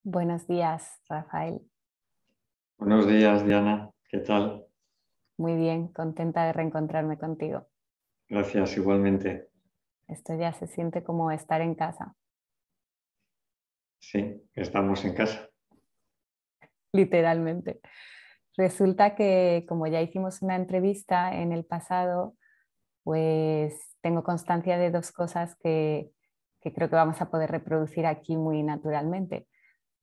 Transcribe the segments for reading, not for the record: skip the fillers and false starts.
Buenos días, Rafael. Buenos días, Diana. ¿Qué tal? Muy bien, contenta de reencontrarme contigo. Gracias, igualmente. Esto ya se siente como estar en casa, Sí, estamos en casa. literalmente. Resulta que como ya hicimos una entrevista en el pasado, pues tengo constancia de dos cosas que creo que vamos a poder reproducir aquí muy naturalmente.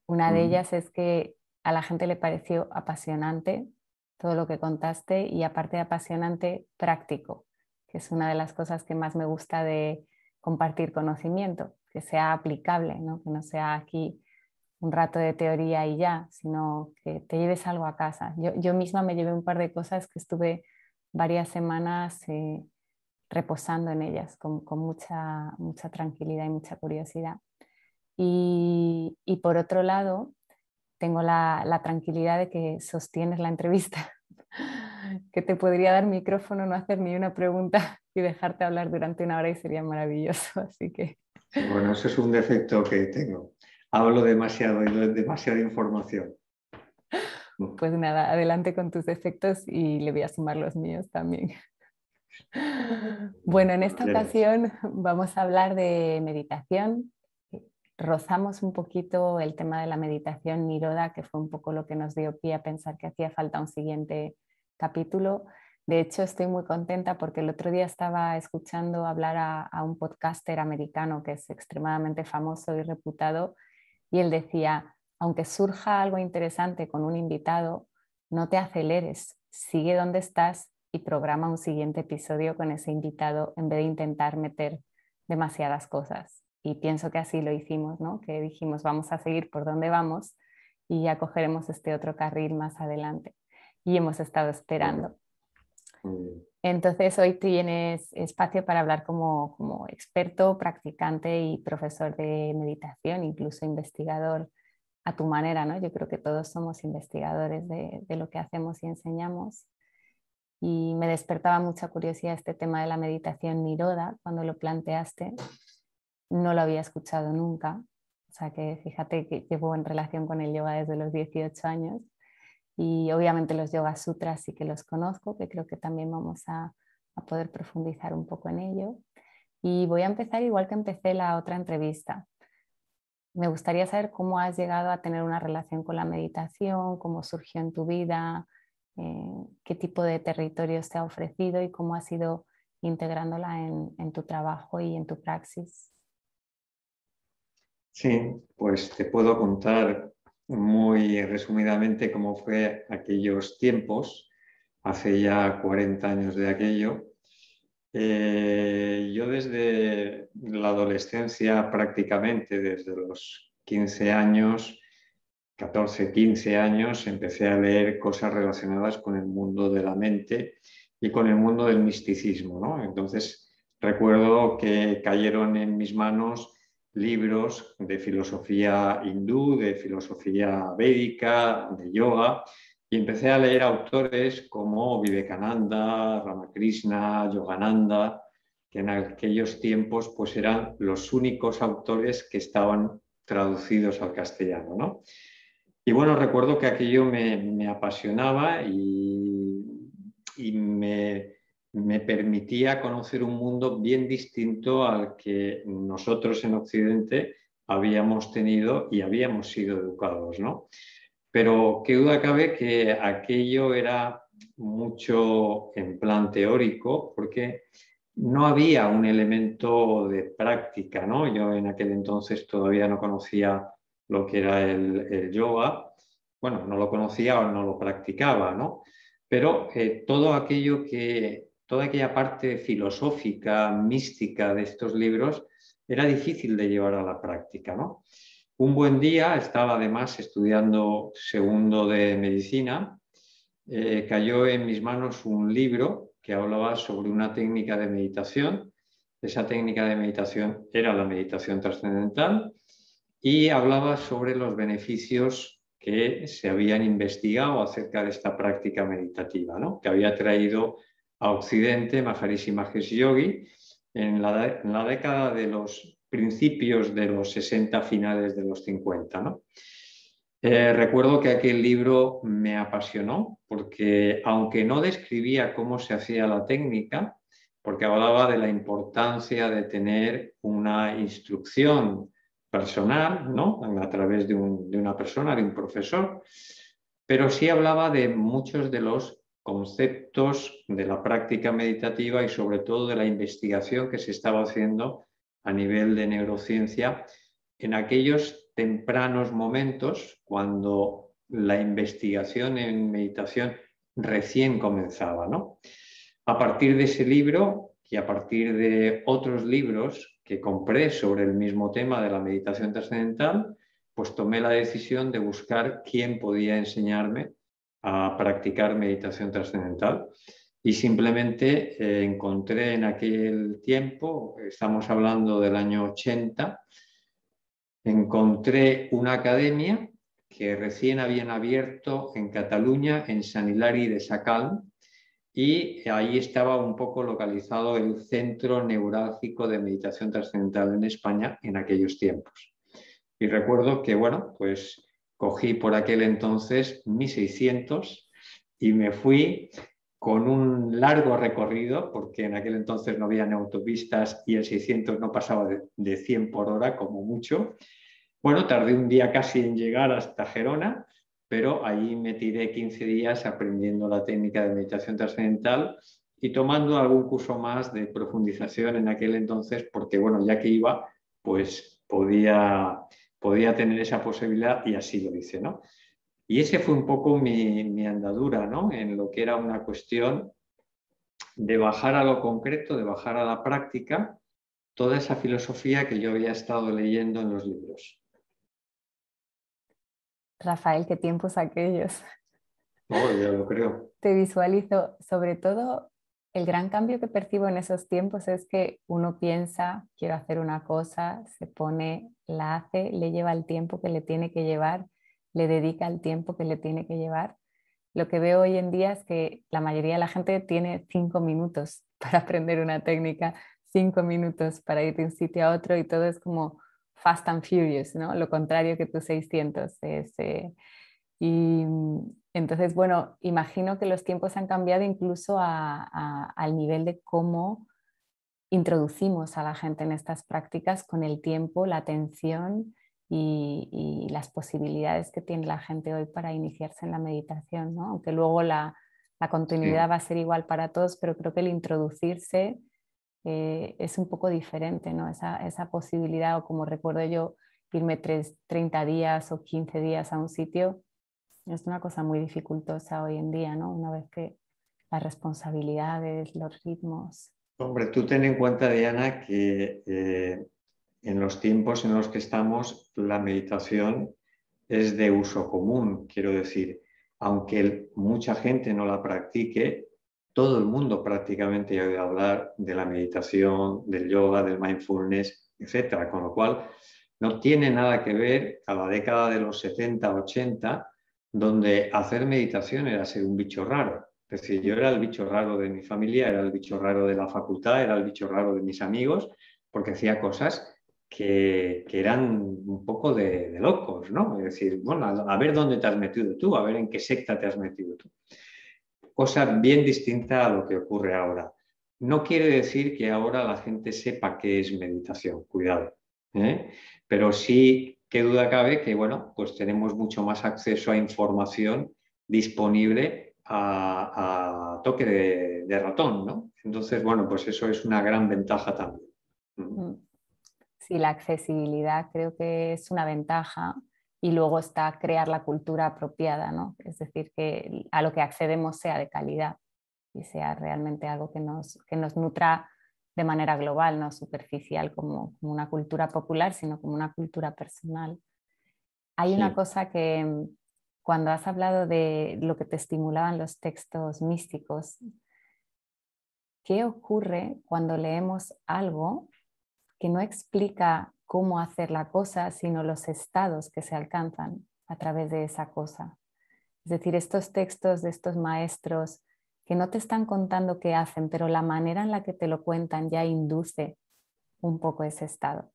Una de Mm. ellas es que a la gente le pareció apasionante todo lo que contaste y aparte de apasionante, práctico, que es una de las cosas que más me gusta de compartir conocimiento, que sea aplicable, ¿no? Que no sea aquí un rato de teoría y ya, sino que te lleves algo a casa. Yo misma me llevé un par de cosas que estuve varias semanas reposando en ellas con mucha tranquilidad y mucha curiosidad. Y por otro lado, tengo la tranquilidad de que sostienes la entrevista, que te podría dar micrófono, no hacer ni una pregunta y dejarte hablar durante una hora y sería maravilloso. Así que, Sí, bueno, eso es un defecto que tengo. Hablo demasiado y doy demasiada información. Mm. pues nada, adelante con tus defectos y le voy a sumar los míos también. Bueno, en Cuando esta quieras. ocasión vamos a hablar de meditación. Rozamos un poquito el tema de la meditación Niroda, que fue un poco lo que nos dio pie a pensar que hacía falta un siguiente capítulo. De hecho, estoy muy contenta porque el otro día estaba escuchando hablar a un podcaster americano que es extremadamente famoso y reputado, y él decía, aunque surja algo interesante con un invitado, no te aceleres, sigue donde estás y programa un siguiente episodio con ese invitado en vez de intentar meter demasiadas cosas. Y pienso que así lo hicimos, ¿no? Que dijimos, vamos a seguir por donde vamos y ya cogeremos este otro carril más adelante. Y hemos estado Bueno, esperando. muy bien. Entonces, hoy tienes espacio para hablar como experto, practicante y profesor de meditación, incluso investigador a tu manera, ¿no? Yo creo que todos somos investigadores de lo que hacemos y enseñamos. Y me despertaba mucha curiosidad este tema de la meditación Niroda cuando lo planteaste. No lo había escuchado nunca. O sea que fíjate que llevo en relación con el yoga desde los 18 años y obviamente los Yoga Sutras sí que los conozco, que creo que también vamos a poder profundizar un poco en ello. Y voy a empezar igual que empecé la otra entrevista. Me gustaría saber cómo has llegado a tener una relación con la meditación, cómo surgió en tu vida, qué tipo de territorios te ha ofrecido y cómo has ido integrándola en tu trabajo y en tu praxis. Sí, pues te puedo contar muy resumidamente cómo fue aquellos tiempos, hace ya 40 años de aquello. Yo desde la adolescencia, prácticamente desde los 15 años, 14, 15 años, empecé a leer cosas relacionadas con el mundo de la mente y con el mundo del misticismo, ¿no? Entonces, recuerdo que cayeron en mis manos libros de filosofía hindú, de filosofía védica, de yoga, y empecé a leer autores como Vivekananda, Ramakrishna, Yogananda, que en aquellos tiempos pues eran los únicos autores que estaban traducidos al castellano, ¿no? Y bueno, recuerdo que aquello me apasionaba y me permitía conocer un mundo bien distinto al que nosotros en Occidente habíamos tenido y habíamos sido educados, ¿no? Pero qué duda cabe que aquello era mucho en plan teórico, porque no había un elemento de práctica, ¿no? Yo en aquel entonces todavía no conocía lo que era el yoga, bueno, no lo conocía o no lo practicaba, ¿no? Pero toda aquella parte filosófica, mística de estos libros era difícil de llevar a la práctica, ¿no? Un buen día, estaba además estudiando segundo de medicina, cayó en mis manos un libro que hablaba sobre una técnica de meditación. Esa técnica de meditación era la meditación trascendental y hablaba sobre los beneficios que se habían investigado acerca de esta práctica meditativa, ¿no? Que había traído a Occidente Maharishi Mahesh Yogi en la década de los principios de los 60, finales de los 50, ¿no? Recuerdo que aquel libro me apasionó porque aunque no describía cómo se hacía la técnica, porque hablaba de la importancia de tener una instrucción personal, ¿no? A través de una persona, de un profesor, pero sí hablaba de muchos de los conceptos de la práctica meditativa y sobre todo de la investigación que se estaba haciendo a nivel de neurociencia en aquellos tempranos momentos cuando la investigación en meditación recién comenzaba, ¿no? A partir de ese libro y a partir de otros libros que compré sobre el mismo tema de la meditación trascendental, pues tomé la decisión de buscar quién podía enseñarme a practicar meditación trascendental. Y simplemente encontré en aquel tiempo, estamos hablando del año 80, encontré una academia que recién habían abierto en Cataluña, en Sant Hilari de Sacalm, y ahí estaba un poco localizado el centro neurálgico de meditación trascendental en España en aquellos tiempos. Y recuerdo que, bueno, pues cogí por aquel entonces 1600 y me fui con un largo recorrido, porque en aquel entonces no habían autopistas y el 600 no pasaba de 100 por hora como mucho. Bueno, tardé un día casi en llegar hasta Gerona, pero ahí me tiré 15 días aprendiendo la técnica de meditación trascendental y tomando algún curso más de profundización en aquel entonces, porque bueno, ya que iba, pues podía tener esa posibilidad y así lo hice, ¿no? Y ese fue un poco mi andadura, ¿no? En lo que era una cuestión de bajar a lo concreto, de bajar a la práctica, toda esa filosofía que yo había estado leyendo en los libros. Rafael, qué tiempos aquellos. Oh, ya lo creo. Te visualizo, sobre todo el gran cambio que percibo en esos tiempos es que uno piensa, quiero hacer una cosa, se pone, la hace, le lleva el tiempo que le tiene que llevar, le dedica el tiempo que le tiene que llevar. Lo que veo hoy en día es que la mayoría de la gente tiene 5 minutos para aprender una técnica, 5 minutos para ir de un sitio a otro y todo es como fast and furious, ¿no? Lo contrario que tus 600 es... y entonces, bueno, imagino que los tiempos han cambiado incluso al nivel de cómo introducimos a la gente en estas prácticas con el tiempo, la atención y las posibilidades que tiene la gente hoy para iniciarse en la meditación, ¿no? Aunque luego la continuidad Sí. va a ser igual para todos, pero creo que el introducirse es un poco diferente, ¿no? Esa posibilidad, o como recuerdo yo, irme 30 días o 15 días a un sitio es una cosa muy dificultosa hoy en día, ¿no? Una vez que las responsabilidades, los ritmos. Hombre, tú ten en cuenta, Diana, que en los tiempos en los que estamos, la meditación es de uso común. Quiero decir, aunque mucha gente no la practique, todo el mundo prácticamente ha oído hablar de la meditación, del yoga, del mindfulness, etcétera. Con lo cual, no tiene nada que ver a la década de los 70, 80, donde hacer meditación era ser un bicho raro. Es decir, yo era el bicho raro de mi familia, era el bicho raro de la facultad, era el bicho raro de mis amigos, porque hacía cosas que eran un poco de locos, ¿no? Es decir, bueno, a ver dónde te has metido tú, a ver en qué secta te has metido tú. Cosa bien distinta a lo que ocurre ahora. No quiere decir que ahora la gente sepa qué es meditación, cuidado, ¿eh? Pero sí, qué duda cabe que, bueno, pues tenemos mucho más acceso a información disponible a toque de ratón, ¿no? Entonces, bueno, pues eso es una gran ventaja también. Mm. Sí, la accesibilidad creo que es una ventaja y luego está crear la cultura apropiada, ¿no? Es decir, que a lo que accedemos sea de calidad y sea realmente algo que nos nutra de manera global, no superficial como una cultura popular, sino como una cultura personal. Hay una Sí. cosa que cuando has hablado de lo que te estimulaban los textos místicos, ¿qué ocurre cuando leemos algo que no explica cómo hacer la cosa, sino los estados que se alcanzan a través de esa cosa? Es decir, estos textos de estos maestros que no te están contando qué hacen, pero la manera en la que te lo cuentan ya induce un poco ese estado.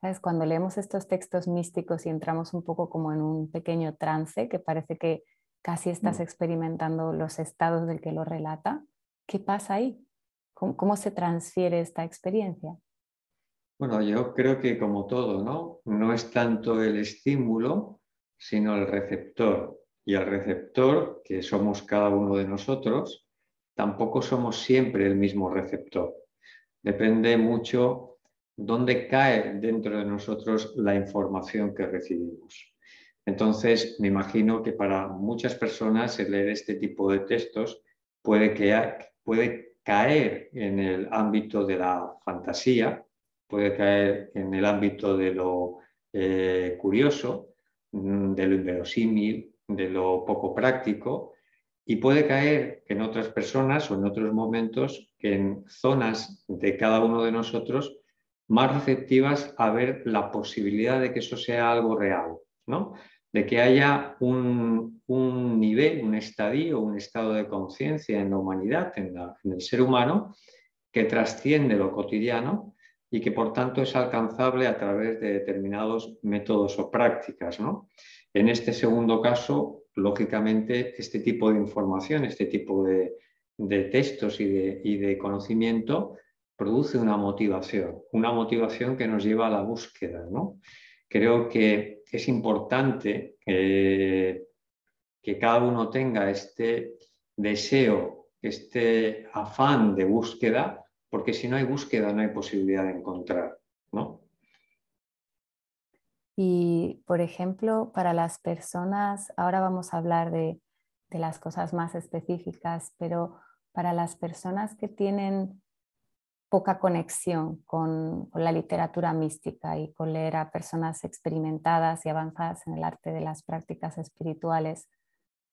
¿Sabes? Cuando leemos estos textos místicos y entramos un poco como en un pequeño trance, que parece que casi estás experimentando los estados del que lo relata, ¿qué pasa ahí? ¿Cómo se transfiere esta experiencia? Bueno, yo creo que como todo, ¿no? No es tanto el estímulo, sino el receptor. Y el receptor, que somos cada uno de nosotros, tampoco somos siempre el mismo receptor. Depende mucho dónde cae dentro de nosotros la información que recibimos. Entonces, me imagino que para muchas personas el leer este tipo de textos puede caer en el ámbito de la fantasía, puede caer en el ámbito de lo curioso, de lo inverosímil, de lo poco práctico, y puede caer en otras personas o en otros momentos en zonas de cada uno de nosotros más receptivas a ver la posibilidad de que eso sea algo real, ¿no? De que haya un nivel, un estadio, un estado de conciencia en la humanidad, en el ser humano, que trasciende lo cotidiano y que por tanto es alcanzable a través de determinados métodos o prácticas, ¿no? En este segundo caso, lógicamente, este tipo de información, este tipo de textos y de conocimiento produce una motivación que nos lleva a la búsqueda, ¿no? Creo que es importante que cada uno tenga este deseo, este afán de búsqueda, porque si no hay búsqueda no hay posibilidad de encontrar, ¿no? Y, por ejemplo, para las personas, ahora vamos a hablar de las cosas más específicas, pero para las personas que tienen poca conexión con la literatura mística y con leer a personas experimentadas y avanzadas en el arte de las prácticas espirituales,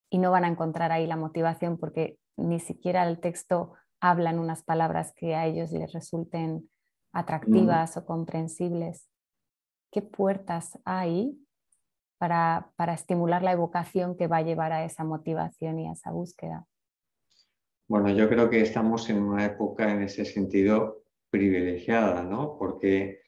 y no van a encontrar ahí la motivación porque ni siquiera el texto habla en unas palabras que a ellos les resulten Mm. atractivas o comprensibles. ¿Qué puertas hay para estimular la evocación que va a llevar a esa motivación y a esa búsqueda? Bueno, yo creo que estamos en una época en ese sentido privilegiada, ¿no? Porque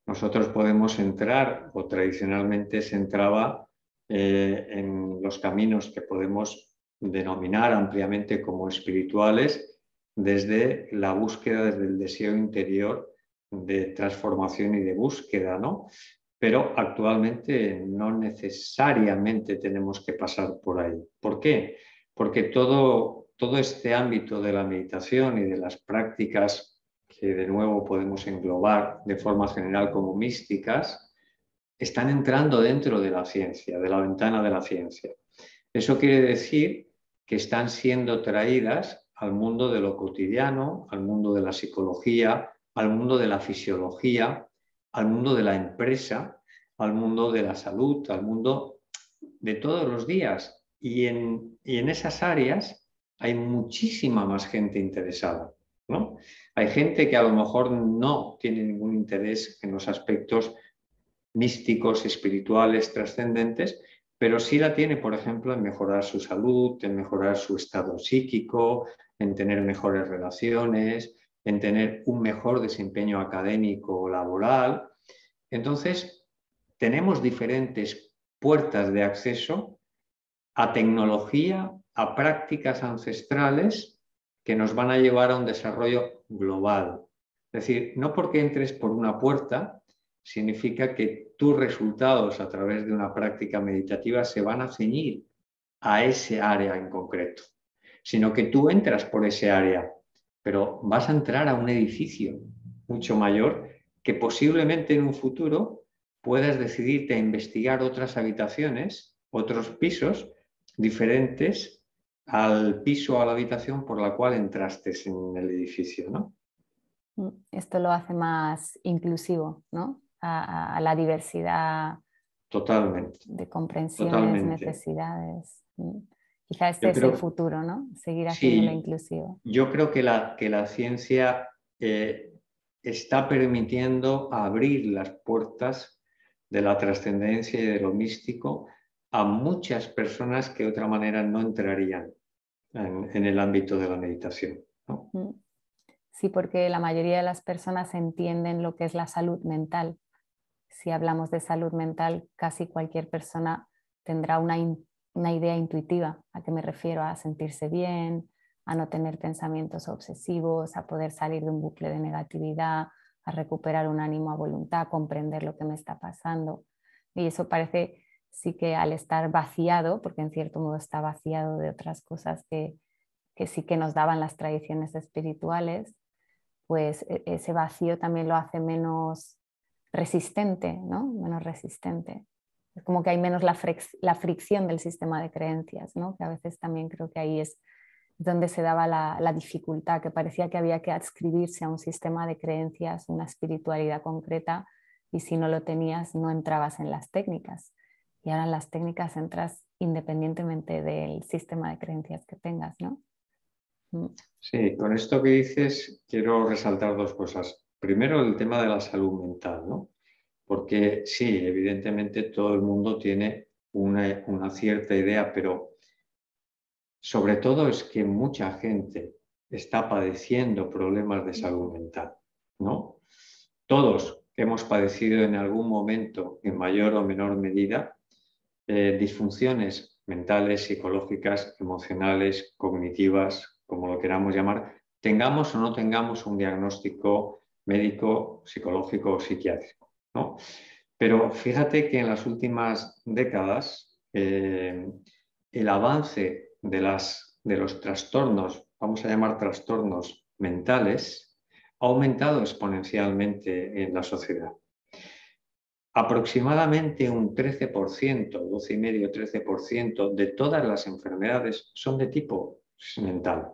nosotros podemos entrar, o tradicionalmente se entraba en los caminos que podemos denominar ampliamente como espirituales, desde la búsqueda, desde el deseo interior de transformación y de búsqueda, ¿no? Pero actualmente no necesariamente tenemos que pasar por ahí. ¿Por qué? Porque todo este ámbito de la meditación y de las prácticas que de nuevo podemos englobar de forma general como místicas, están entrando dentro de la ciencia, de la ventana de la ciencia. Eso quiere decir que están siendo traídas al mundo de lo cotidiano, al mundo de la psicología, al mundo de la fisiología, al mundo de la empresa, al mundo de la salud, al mundo de todos los días. Y en esas áreas hay muchísima más gente interesada, ¿no? Hay gente que a lo mejor no tiene ningún interés en los aspectos místicos, espirituales, trascendentes, pero sí la tiene, por ejemplo, en mejorar su salud, en mejorar su estado psíquico, en tener mejores relaciones, en tener un mejor desempeño académico o laboral. Entonces, tenemos diferentes puertas de acceso a tecnología, a prácticas ancestrales que nos van a llevar a un desarrollo global. Es decir, no porque entres por una puerta significa que tus resultados a través de una práctica meditativa se van a ceñir a ese área en concreto, sino que tú entras por ese área, pero vas a entrar a un edificio mucho mayor que posiblemente en un futuro puedas decidirte a investigar otras habitaciones, otros pisos diferentes al piso o a la habitación por la cual entraste en el edificio, ¿no? Esto lo hace más inclusivo, ¿no? A la diversidad Totalmente, de comprensiones, totalmente. necesidades. Quizá este Yo es el creo, futuro, ¿no? Seguir haciéndolo sí, inclusivo. yo creo que la ciencia está permitiendo abrir las puertas de la trascendencia y de lo místico a muchas personas que de otra manera no entrarían en el ámbito de la meditación, ¿no? Mm. Sí, porque la mayoría de las personas entienden lo que es la salud mental. si hablamos de salud mental, casi cualquier persona tendrá una idea intuitiva. ¿A qué me refiero? A sentirse bien, a no tener pensamientos obsesivos, a poder salir de un bucle de negatividad, a recuperar un ánimo a voluntad, a comprender lo que me está pasando. Y eso parece sí que al estar vaciado, porque en cierto modo está vaciado de otras cosas que sí que nos daban las tradiciones espirituales, pues ese vacío también lo hace menos resistente, ¿no? Menos resistente. Es como que hay menos la fricción del sistema de creencias, ¿no? Que a veces también creo que ahí es donde se daba la dificultad, que parecía que había que adscribirse a un sistema de creencias, una espiritualidad concreta, y si no lo tenías no entrabas en las técnicas. Y ahora en las técnicas entras independientemente del sistema de creencias que tengas, ¿no? Sí, con esto que dices quiero resaltar dos cosas. Primero, el tema de la salud mental, ¿no? Porque sí, evidentemente todo el mundo tiene una cierta idea, pero sobre todo es que mucha gente está padeciendo problemas de salud mental, ¿no? Todos hemos padecido en algún momento, en mayor o menor medida, disfunciones mentales, psicológicas, emocionales, cognitivas, como lo queramos llamar, tengamos o no tengamos un diagnóstico médico, psicológico o psiquiátrico, ¿no? Pero fíjate que en las últimas décadas el avance de los trastornos, vamos a llamar trastornos mentales, ha aumentado exponencialmente en la sociedad. Aproximadamente un 13%, 12,5-13% de todas las enfermedades son de tipo mental.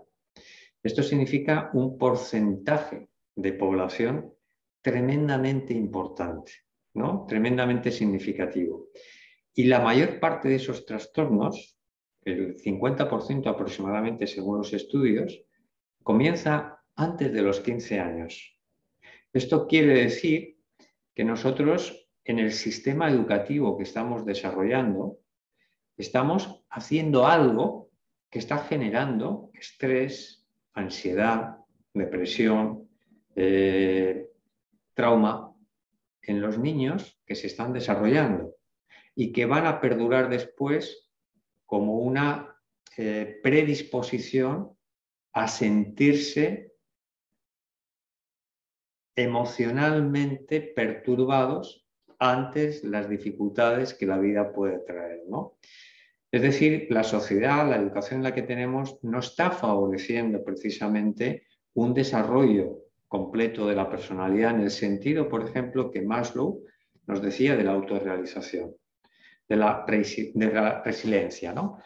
Esto significa un porcentaje de población tremendamente importante, ¿no? Tremendamente significativo. Y la mayor parte de esos trastornos, el 50% aproximadamente según los estudios, comienza antes de los 15 años. Esto quiere decir que nosotros en el sistema educativo que estamos desarrollando estamos haciendo algo que está generando estrés, ansiedad, depresión, trauma en los niños que se están desarrollando y que van a perdurar después como una predisposición a sentirse emocionalmente perturbados antes las dificultades que la vida puede traer, ¿no? Es decir, la sociedad, la educación en la que tenemos, no está favoreciendo precisamente un desarrollo completo de la personalidad en el sentido, por ejemplo, que Maslow nos decía de la autorrealización, de la resiliencia, ¿no?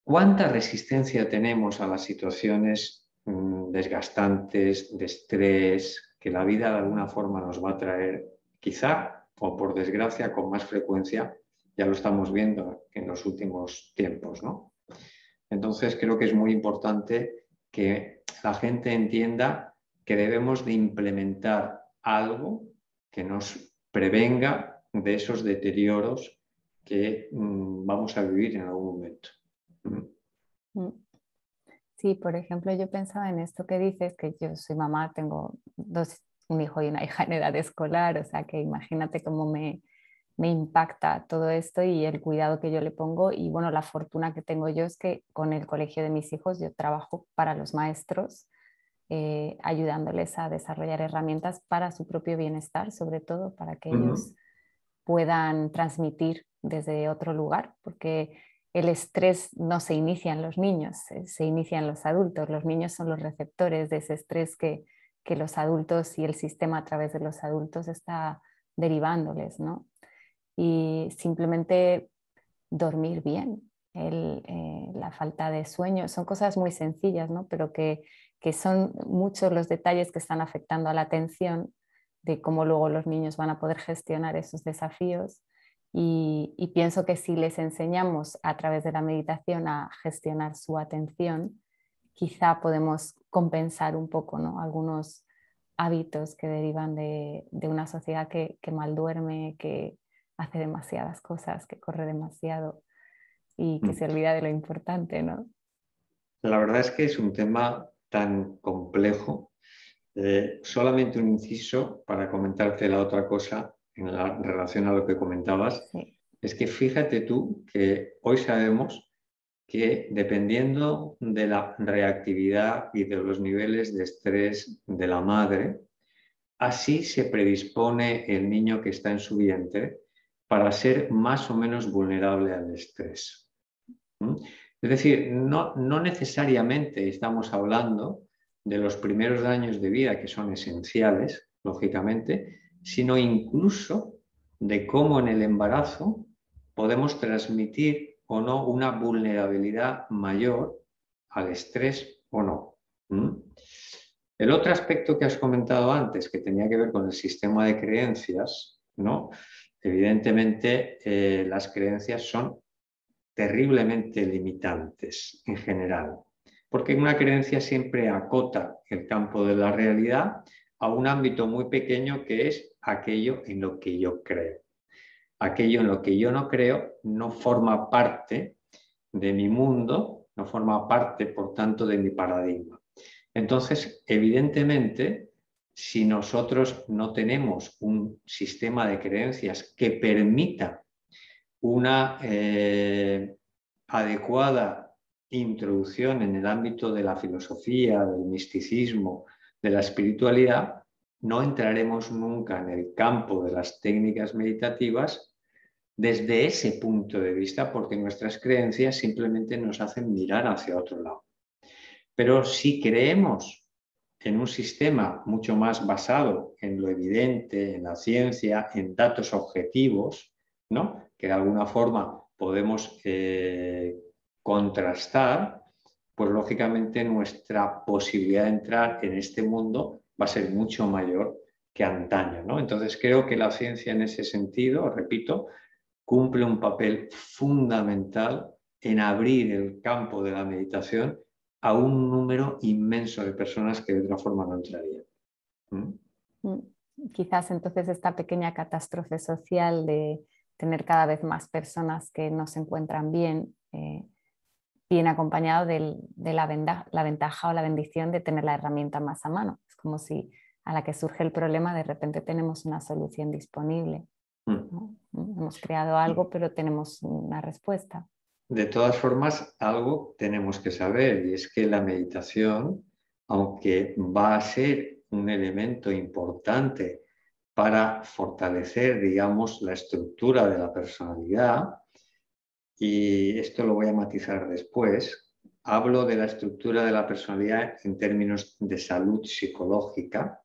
¿Cuánta resistencia tenemos a las situaciones desgastantes, de estrés, que la vida de alguna forma nos va a traer, quizá, o por desgracia, con más frecuencia? Ya lo estamos viendo en los últimos tiempos, ¿no? Entonces creo que es muy importante que la gente entienda que debemos de implementar algo que nos prevenga de esos deterioros que vamos a vivir en algún momento. Sí, por ejemplo, yo pensaba en esto que dices, que yo soy mamá, tengo un hijo y una hija en edad escolar, o sea que imagínate cómo me impacta todo esto y el cuidado que yo le pongo. Y bueno, la fortuna que tengo yo es que con el colegio de mis hijos yo trabajo para los maestros, ayudándoles a desarrollar herramientas para su propio bienestar, sobre todo para que ellos puedan transmitir desde otro lugar, porque el estrés no se inicia en los niños, se inicia en los adultos. Los niños son los receptores de ese estrés que los adultos y el sistema a través de los adultos está derivándoles, ¿no? Y simplemente dormir bien, la falta de sueño, son cosas muy sencillas, ¿no? Pero que son muchos los detalles que están afectando a la atención de cómo luego los niños van a poder gestionar esos desafíos. Y pienso que si les enseñamos a través de la meditación a gestionar su atención, quizá podemos compensar un poco, ¿no? Algunos hábitos que derivan de una sociedad que mal duerme, que hace demasiadas cosas, que corre demasiado y que se olvida de lo importante, ¿no? La verdad es que es un tema tan complejo. Solamente un inciso para comentarte la otra cosa. en relación a lo que comentabas, Sí. es que fíjate tú que hoy sabemos que dependiendo de la reactividad y de los niveles de estrés de la madre, así se predispone el niño que está en su vientre para ser más o menos vulnerable al estrés. ¿Mm? Es decir, no necesariamente estamos hablando de los primeros años de vida, que son esenciales, lógicamente, sino incluso de cómo en el embarazo podemos transmitir o no una vulnerabilidad mayor al estrés o no. ¿Mm? El otro aspecto que has comentado antes, que tenía que ver con el sistema de creencias, ¿no? Evidentemente, las creencias son terriblemente limitantes en general, porque una creencia siempre acota el campo de la realidad a un ámbito muy pequeño que es aquello en lo que yo creo. Aquello en lo que yo no creo no forma parte de mi mundo, no forma parte, por tanto, de mi paradigma. Entonces, evidentemente, si nosotros no tenemos un sistema de creencias que permita una adecuada introducción en el ámbito de la filosofía, del misticismo, de la espiritualidad, no entraremos nunca en el campo de las técnicas meditativas desde ese punto de vista, porque nuestras creencias simplemente nos hacen mirar hacia otro lado. Pero si creemos en un sistema mucho más basado en lo evidente, en la ciencia, en datos objetivos, ¿no? Que de alguna forma podemos contrastar, pues lógicamente nuestra posibilidad de entrar en este mundo va a ser mucho mayor que antaño, ¿no? Entonces creo que la ciencia en ese sentido, repito, cumple un papel fundamental en abrir el campo de la meditación a un número inmenso de personas que de otra forma no entrarían. Quizás entonces esta pequeña catástrofe social de tener cada vez más personas que no se encuentran bien, viene acompañado de la ventaja o la bendición de tener la herramienta más a mano. Es como si a la que surge el problema de repente tenemos una solución disponible, ¿no? Hemos creado algo, pero tenemos una respuesta. De todas formas, algo tenemos que saber, y es que la meditación, aunque va a ser un elemento importante para fortalecer, digamos, la estructura de la personalidad, y esto lo voy a matizar después, hablo de la estructura de la personalidad en términos de salud psicológica,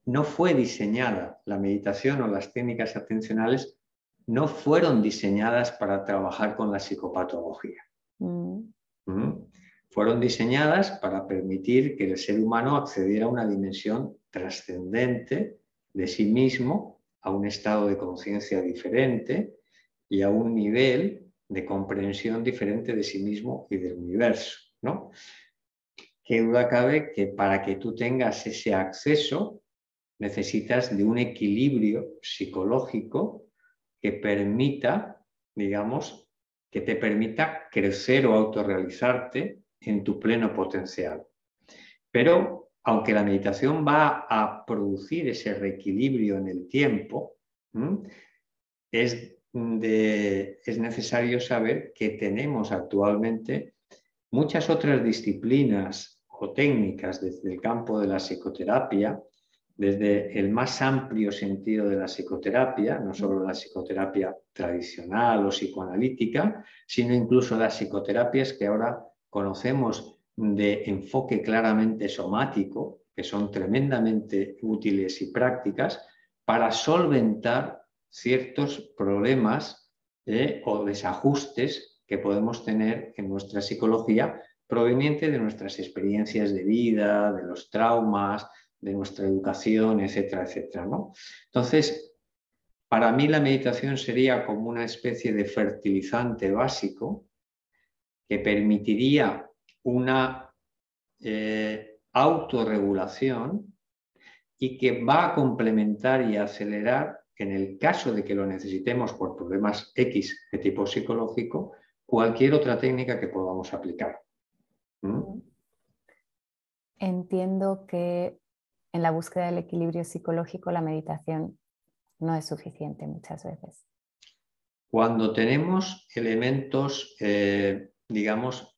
no fue diseñada la meditación o las técnicas atencionales, no fueron diseñadas para trabajar con la psicopatología. Fueron diseñadas para permitir que el ser humano accediera a una dimensión trascendente de sí mismo, a un estado de conciencia diferente y a un nivel de comprensión diferente de sí mismo y del universo, ¿no? Qué duda cabe que para que tú tengas ese acceso necesitas de un equilibrio psicológico que permita, digamos, que te permita crecer o autorrealizarte en tu pleno potencial. Pero aunque la meditación va a producir ese reequilibrio en el tiempo, es necesario saber que tenemos actualmente muchas otras disciplinas o técnicas desde el campo de la psicoterapia, desde el más amplio sentido de la psicoterapia, no solo la psicoterapia tradicional o psicoanalítica, sino incluso las psicoterapias que ahora conocemos de enfoque claramente somático, que son tremendamente útiles y prácticas para solventar ciertos problemas o desajustes que podemos tener en nuestra psicología proveniente de nuestras experiencias de vida, de los traumas, de nuestra educación, etcétera, etcétera, ¿no? Entonces, para mí la meditación sería como una especie de fertilizante básico que permitiría una autorregulación y que va a complementar y acelerar, en el caso de que lo necesitemos por problemas X de tipo psicológico, cualquier otra técnica que podamos aplicar. Entiendo que en la búsqueda del equilibrio psicológico la meditación no es suficiente muchas veces. Cuando tenemos elementos, digamos,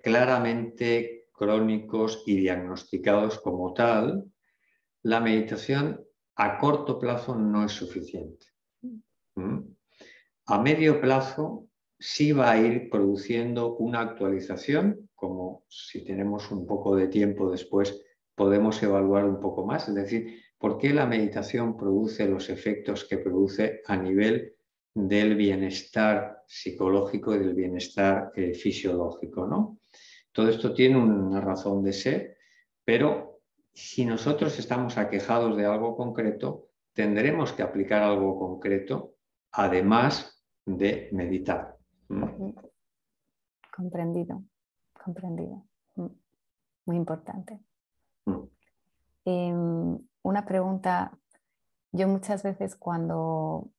claramente crónicos y diagnosticados como tal, la meditación a corto plazo no es suficiente. ¿Mm? A medio plazo sí va a ir produciendo una actualización, como si tenemos un poco de tiempo después podemos evaluar un poco más, es decir, por qué la meditación produce los efectos que produce a nivel del bienestar psicológico y del bienestar fisiológico, ¿no? Todo esto tiene una razón de ser, pero si nosotros estamos aquejados de algo concreto, tendremos que aplicar algo concreto, además de meditar. Comprendido, comprendido. Muy importante. Una pregunta. Yo muchas veces cuando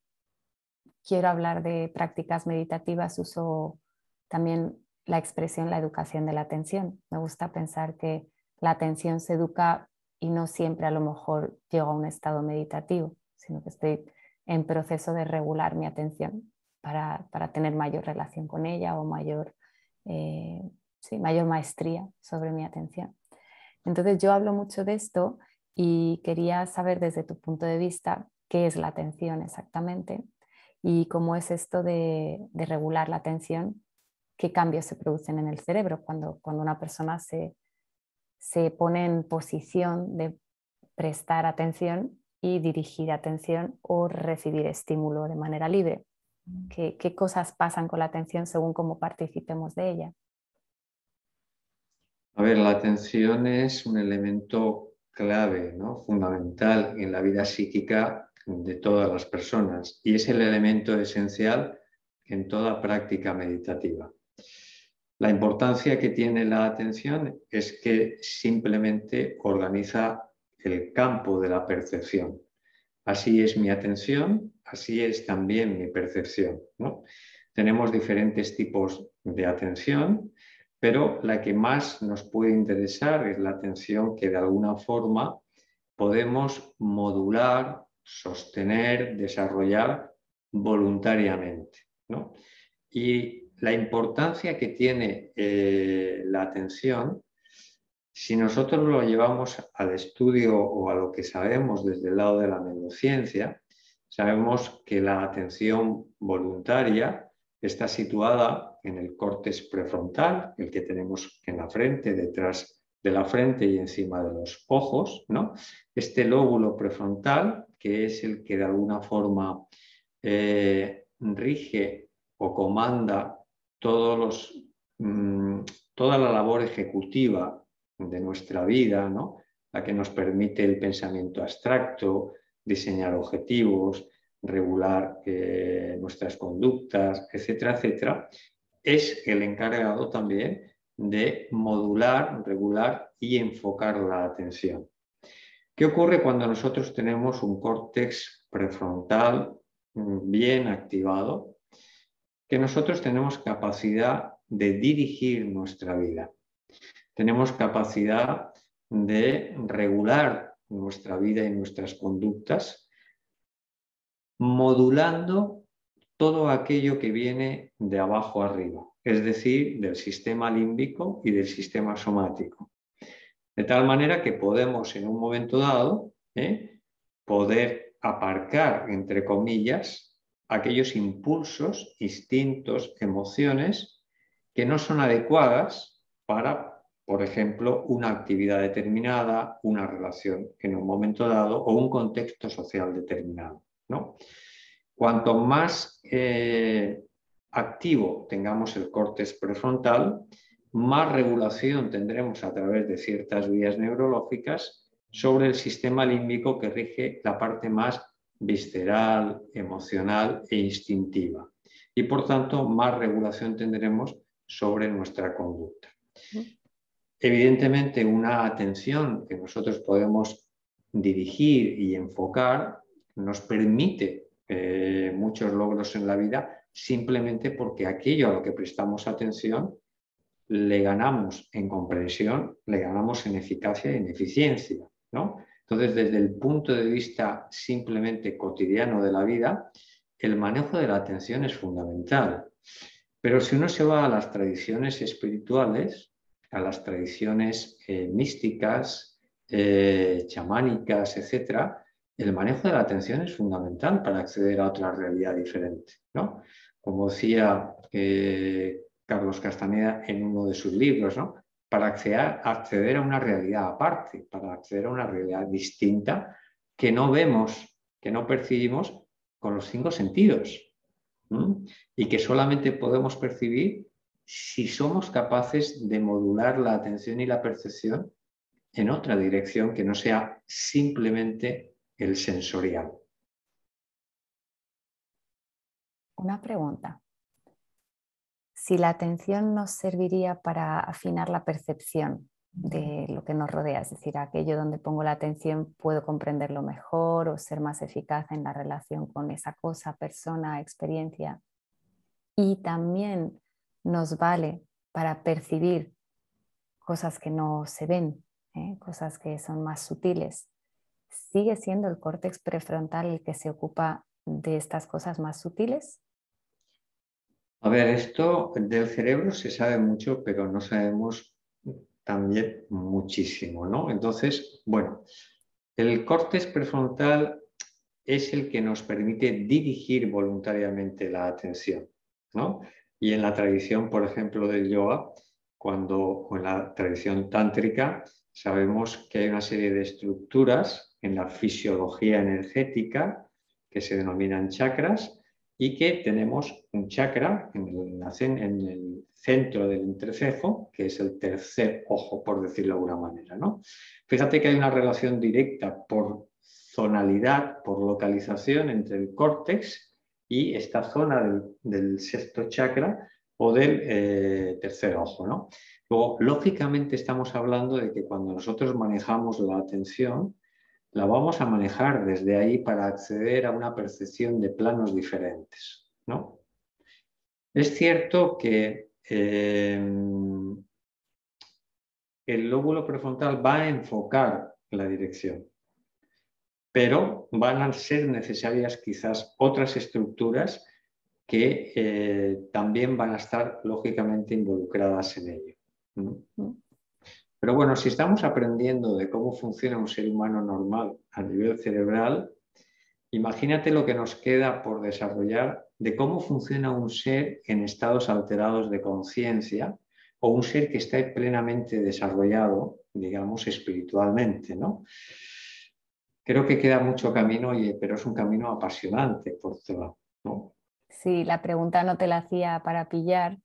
quiero hablar de prácticas meditativas uso también la expresión la educación de la atención. Me gusta pensar que la atención se educa y no siempre a lo mejor llego a un estado meditativo, sino que estoy en proceso de regular mi atención para tener mayor relación con ella o mayor maestría sobre mi atención. Entonces yo hablo mucho de esto y quería saber desde tu punto de vista qué es la atención exactamente y cómo es esto de regular la atención, qué cambios se producen en el cerebro cuando una persona se pone en posición de prestar atención y dirigir atención o recibir estímulo de manera libre. ¿Qué cosas pasan con la atención según cómo participemos de ella? A ver, la atención es un elemento clave, ¿no? Fundamental en la vida psíquica de todas las personas y es el elemento esencial en toda práctica meditativa. La importancia que tiene la atención es que simplemente organiza el campo de la percepción. Así es mi atención, así es también mi percepción, ¿no? Tenemos diferentes tipos de atención, pero la que más nos puede interesar es la atención que de alguna forma podemos modular, sostener, desarrollar voluntariamente, ¿no? Y la importancia que tiene la atención, si nosotros lo llevamos al estudio o a lo que sabemos desde el lado de la neurociencia, sabemos que la atención voluntaria está situada en el córtex prefrontal, el que tenemos en la frente, detrás de la frente y encima de los ojos, ¿no? Este lóbulo prefrontal, que es el que de alguna forma rige o comanda toda la labor ejecutiva de nuestra vida, ¿no? La que nos permite el pensamiento abstracto, diseñar objetivos, regular nuestras conductas, etcétera, etcétera, es el encargado también de modular, regular y enfocar la atención. ¿Qué ocurre cuando nosotros tenemos un córtex prefrontal bien activado? Que nosotros tenemos capacidad de dirigir nuestra vida. Tenemos capacidad de regular nuestra vida y nuestras conductas, modulando todo aquello que viene de abajo arriba, es decir, del sistema límbico y del sistema somático. De tal manera que podemos en un momento dado poder aparcar, entre comillas, aquellos impulsos, instintos, emociones que no son adecuadas para, por ejemplo, una actividad determinada, una relación en un momento dado o un contexto social determinado, ¿no? Cuanto más activo tengamos el córtex prefrontal, más regulación tendremos a través de ciertas vías neurológicas sobre el sistema límbico que rige la parte más visceral, emocional e instintiva. Y por tanto, más regulación tendremos sobre nuestra conducta. Evidentemente, una atención que nosotros podemos dirigir y enfocar nos permite muchos logros en la vida simplemente porque aquello a lo que prestamos atención le ganamos en comprensión, le ganamos en eficacia y en eficiencia. ¿no? Entonces, desde el punto de vista simplemente cotidiano de la vida, el manejo de la atención es fundamental. Pero si uno se va a las tradiciones espirituales, a las tradiciones místicas, chamánicas, etc., el manejo de la atención es fundamental para acceder a otra realidad diferente, ¿no? Como decía Carlos Castaneda en uno de sus libros, ¿no? Para acceder a una realidad aparte, para acceder a una realidad distinta que no vemos, que no percibimos con los 5 sentidos. Y que solamente podemos percibir si somos capaces de modular la atención y la percepción en otra dirección que no sea simplemente el sensorial. Una pregunta. Si la atención nos serviría para afinar la percepción de lo que nos rodea, es decir, aquello donde pongo la atención puedo comprenderlo mejor o ser más eficaz en la relación con esa cosa, persona, experiencia, y también nos vale para percibir cosas que no se ven, cosas que son más sutiles. ¿Sigue siendo el córtex prefrontal el que se ocupa de estas cosas más sutiles? A ver, esto del cerebro se sabe mucho, pero no sabemos también muchísimo, ¿no? Entonces, bueno, el córtex prefrontal es el que nos permite dirigir voluntariamente la atención, ¿no? Y en la tradición, por ejemplo, del yoga, o en la tradición tántrica, sabemos que hay una serie de estructuras en la fisiología energética que se denominan chakras y que tenemos un chakra en el centro del entrecejo, que es el tercer ojo, por decirlo de alguna manera, ¿no? Fíjate que hay una relación directa por zonalidad, por localización entre el córtex y esta zona del sexto chakra o del tercer ojo, ¿no? Luego, lógicamente estamos hablando de que cuando nosotros manejamos la atención, la vamos a manejar desde ahí para acceder a una percepción de planos diferentes, ¿no? Es cierto que el lóbulo prefrontal va a enfocar la dirección, pero van a ser necesarias quizás otras estructuras que también van a estar lógicamente involucradas en ello. Pero bueno, si estamos aprendiendo de cómo funciona un ser humano normal a nivel cerebral, imagínate lo que nos queda por desarrollar de cómo funciona un ser en estados alterados de conciencia o un ser que esté plenamente desarrollado, digamos, espiritualmente, ¿no? Creo que queda mucho camino, pero es un camino apasionante por otro lado, ¿no? Sí, la pregunta no te la hacía para pillar,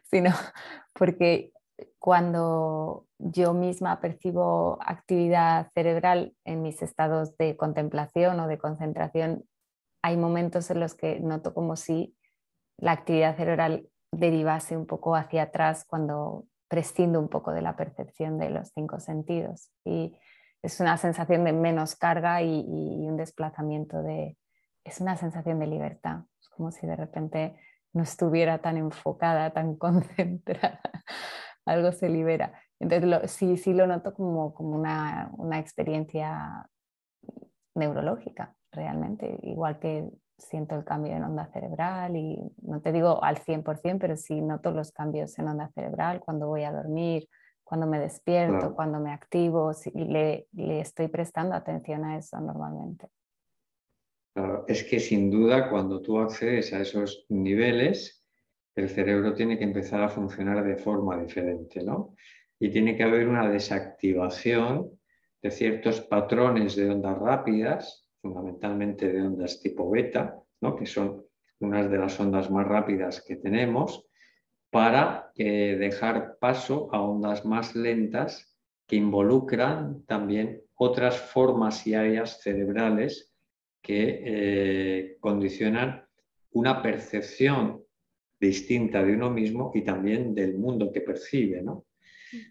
sino porque cuando yo misma percibo actividad cerebral en mis estados de contemplación o de concentración, hay momentos en los que noto como si la actividad cerebral derivase un poco hacia atrás cuando prescindo un poco de la percepción de los 5 sentidos. Y es una sensación de menos carga y un desplazamiento de... Es una sensación de libertad. Es como si de repente no estuviera tan enfocada, tan concentrada. Algo se libera. Entonces sí lo noto como una experiencia neurológica, realmente, igual que siento el cambio en onda cerebral y no te digo al 100%, pero sí noto los cambios en onda cerebral cuando voy a dormir, cuando me despierto, Claro, cuando me activo, sí, le estoy prestando atención a eso normalmente. claro. Es que sin duda cuando tú accedes a esos niveles, el cerebro tiene que empezar a funcionar de forma diferente, ¿no? Y tiene que haber una desactivación de ciertos patrones de ondas rápidas, fundamentalmente de ondas tipo beta, ¿no? Que son unas de las ondas más rápidas que tenemos, para dejar paso a ondas más lentas que involucran también otras formas y áreas cerebrales que condicionan una percepción distinta de uno mismo y también del mundo que percibe, ¿no?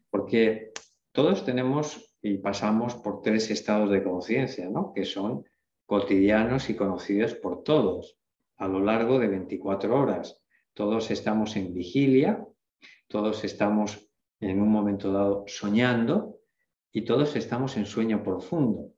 Porque todos tenemos y pasamos por 3 estados de conciencia, ¿no? Que son cotidianos y conocidos por todos a lo largo de 24 horas. Todos estamos en vigilia, todos estamos en un momento dado soñando y todos estamos en sueño profundo.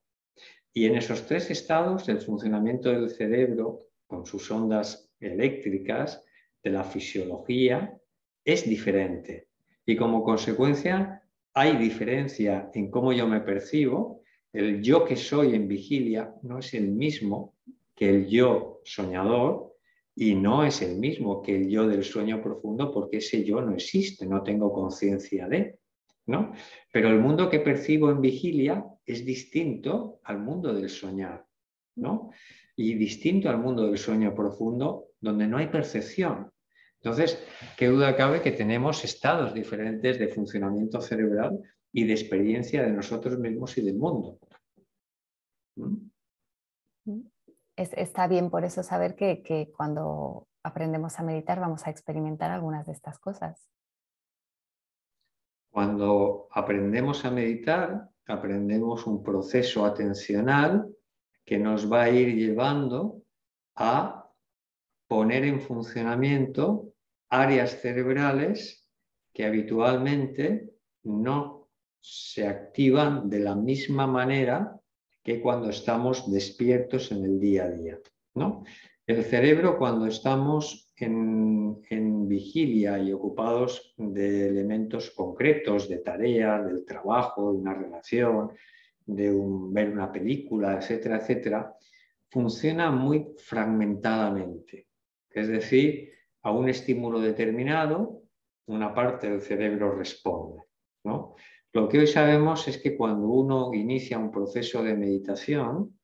Y en esos tres estados, el funcionamiento del cerebro, con sus ondas eléctricas, de la fisiología, es diferente. Y como consecuencia, hay diferencia en cómo yo me percibo. El yo que soy en vigilia no es el mismo que el yo soñador y no es el mismo que el yo del sueño profundo, porque ese yo no existe, no tengo conciencia de, ¿no? Pero el mundo que percibo en vigilia es distinto al mundo del soñar, ¿no? Y distinto al mundo del sueño profundo, donde no hay percepción. Entonces, qué duda cabe que tenemos estados diferentes de funcionamiento cerebral y de experiencia de nosotros mismos y del mundo. Está bien por eso saber que cuando aprendemos a meditar vamos a experimentar algunas de estas cosas. Cuando aprendemos a meditar, aprendemos un proceso atencional que nos va a ir llevando a poner en funcionamiento áreas cerebrales que habitualmente no se activan de la misma manera que cuando estamos despiertos en el día a día, ¿no? El cerebro, cuando estamos en vigilia y ocupados de elementos concretos, de tareas, del trabajo, de una relación, de ver una película, etcétera, etcétera, funciona muy fragmentadamente. Es decir, a un estímulo determinado, una parte del cerebro responde, ¿no? Lo que hoy sabemos es que cuando uno inicia un proceso de meditación,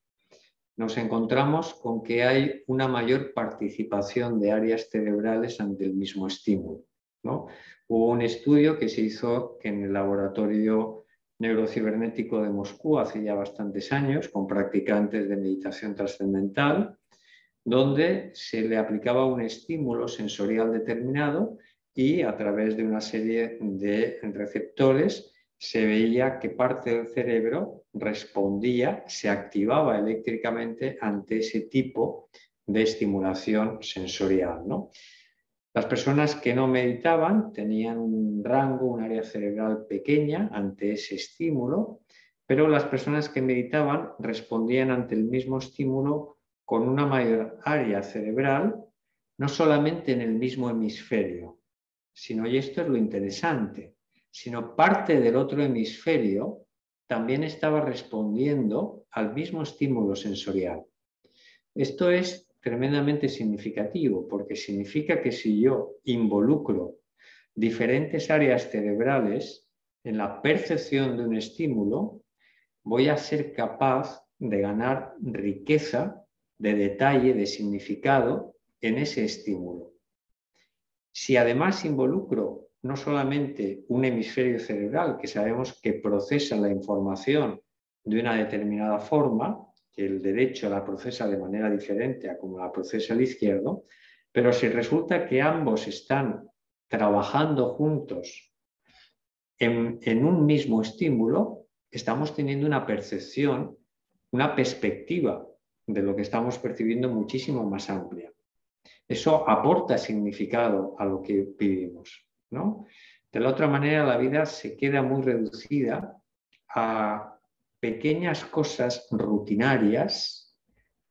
nos encontramos con que hay una mayor participación de áreas cerebrales ante el mismo estímulo, ¿no? Hubo un estudio que se hizo en el laboratorio neurocibernético de Moscú hace ya bastantes años con practicantes de meditación trascendental, donde se le aplicaba un estímulo sensorial determinado y a través de una serie de receptores se veía que parte del cerebro respondía, se activaba eléctricamente ante ese tipo de estimulación sensorial, ¿no? Las personas que no meditaban tenían un rango, un área cerebral pequeña ante ese estímulo, pero las personas que meditaban respondían ante el mismo estímulo con una mayor área cerebral, no solamente en el mismo hemisferio, sino, y esto es lo interesante, sino parte del otro hemisferio también estaba respondiendo al mismo estímulo sensorial. Esto es tremendamente significativo porque significa que si yo involucro diferentes áreas cerebrales en la percepción de un estímulo, voy a ser capaz de ganar riqueza de detalle, de significado en ese estímulo. Si además involucro no solamente un hemisferio cerebral que sabemos que procesa la información de una determinada forma, que el derecho la procesa de manera diferente a como la procesa el izquierdo, pero si resulta que ambos están trabajando juntos en un mismo estímulo, estamos teniendo una percepción, una perspectiva de lo que estamos percibiendo muchísimo más amplia. Eso aporta significado a lo que vivimos, ¿no? De la otra manera, la vida se queda muy reducida a pequeñas cosas rutinarias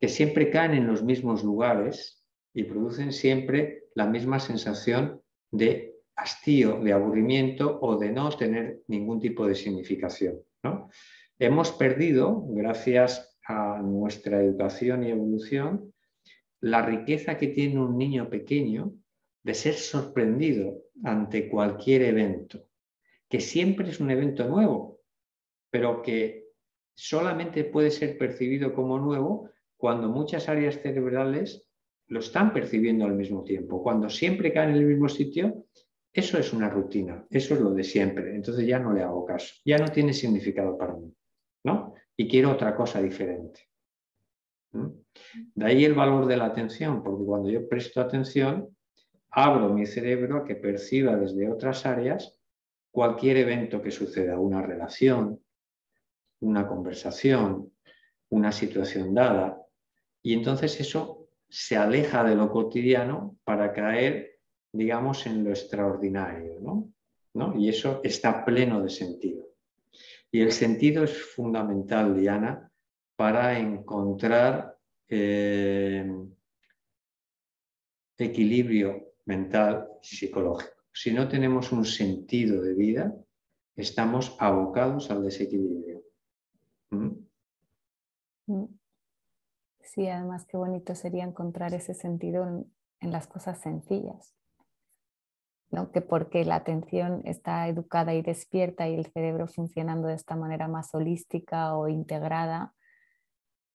que siempre caen en los mismos lugares y producen siempre la misma sensación de hastío, de aburrimiento o de no tener ningún tipo de significación, ¿no? Hemos perdido, gracias a nuestra educación y evolución, la riqueza que tiene un niño pequeño de ser sorprendido ante cualquier evento, que siempre es un evento nuevo, pero que solamente puede ser percibido como nuevo cuando muchas áreas cerebrales lo están percibiendo al mismo tiempo. Cuando siempre cae en el mismo sitio, eso es una rutina, eso es lo de siempre. Entonces ya no le hago caso, ya no tiene significado para mí, ¿no? Y quiero otra cosa diferente. De ahí el valor de la atención, porque cuando yo presto atención, abro mi cerebro a que perciba desde otras áreas cualquier evento que suceda, una relación, una conversación, una situación dada, y entonces eso se aleja de lo cotidiano para caer, digamos, en lo extraordinario, ¿no? Y eso está pleno de sentido. Y el sentido es fundamental, Diana, para encontrar equilibrio mental y psicológico. Si no tenemos un sentido de vida, estamos abocados al desequilibrio. ¿Mm? Sí, además qué bonito sería encontrar ese sentido en las cosas sencillas, ¿no? Que porque la atención está educada y despierta y el cerebro funcionando de esta manera más holística o integrada,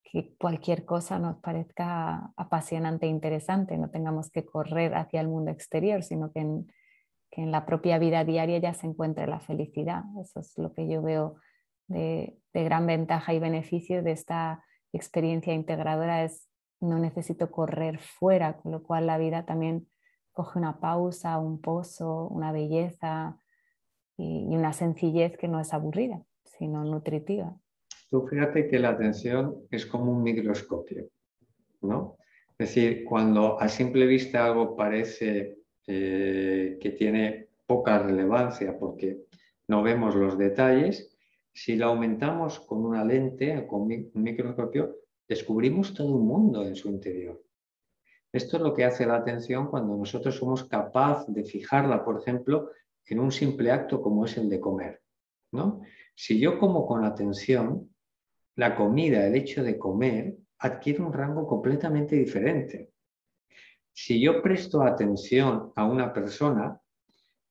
que cualquier cosa nos parezca apasionante e interesante, no tengamos que correr hacia el mundo exterior, sino que en la propia vida diaria ya se encuentre la felicidad. Eso es lo que yo veo de gran ventaja y beneficio de esta experiencia integradora, es no necesito correr fuera, con lo cual la vida también coge una pausa, un pozo, una belleza y una sencillez que no es aburrida, sino nutritiva. Tú fíjate que la atención es como un microscopio, ¿no? Es decir, cuando a simple vista algo parece que tiene poca relevancia porque no vemos los detalles, si lo aumentamos con una lente o con un microscopio, descubrimos todo un mundo en su interior. Esto es lo que hace la atención cuando nosotros somos capaces de fijarla, por ejemplo, en un simple acto como es el de comer, ¿no? Si yo como con atención, la comida, el hecho de comer, adquiere un rango completamente diferente. Si yo presto atención a una persona,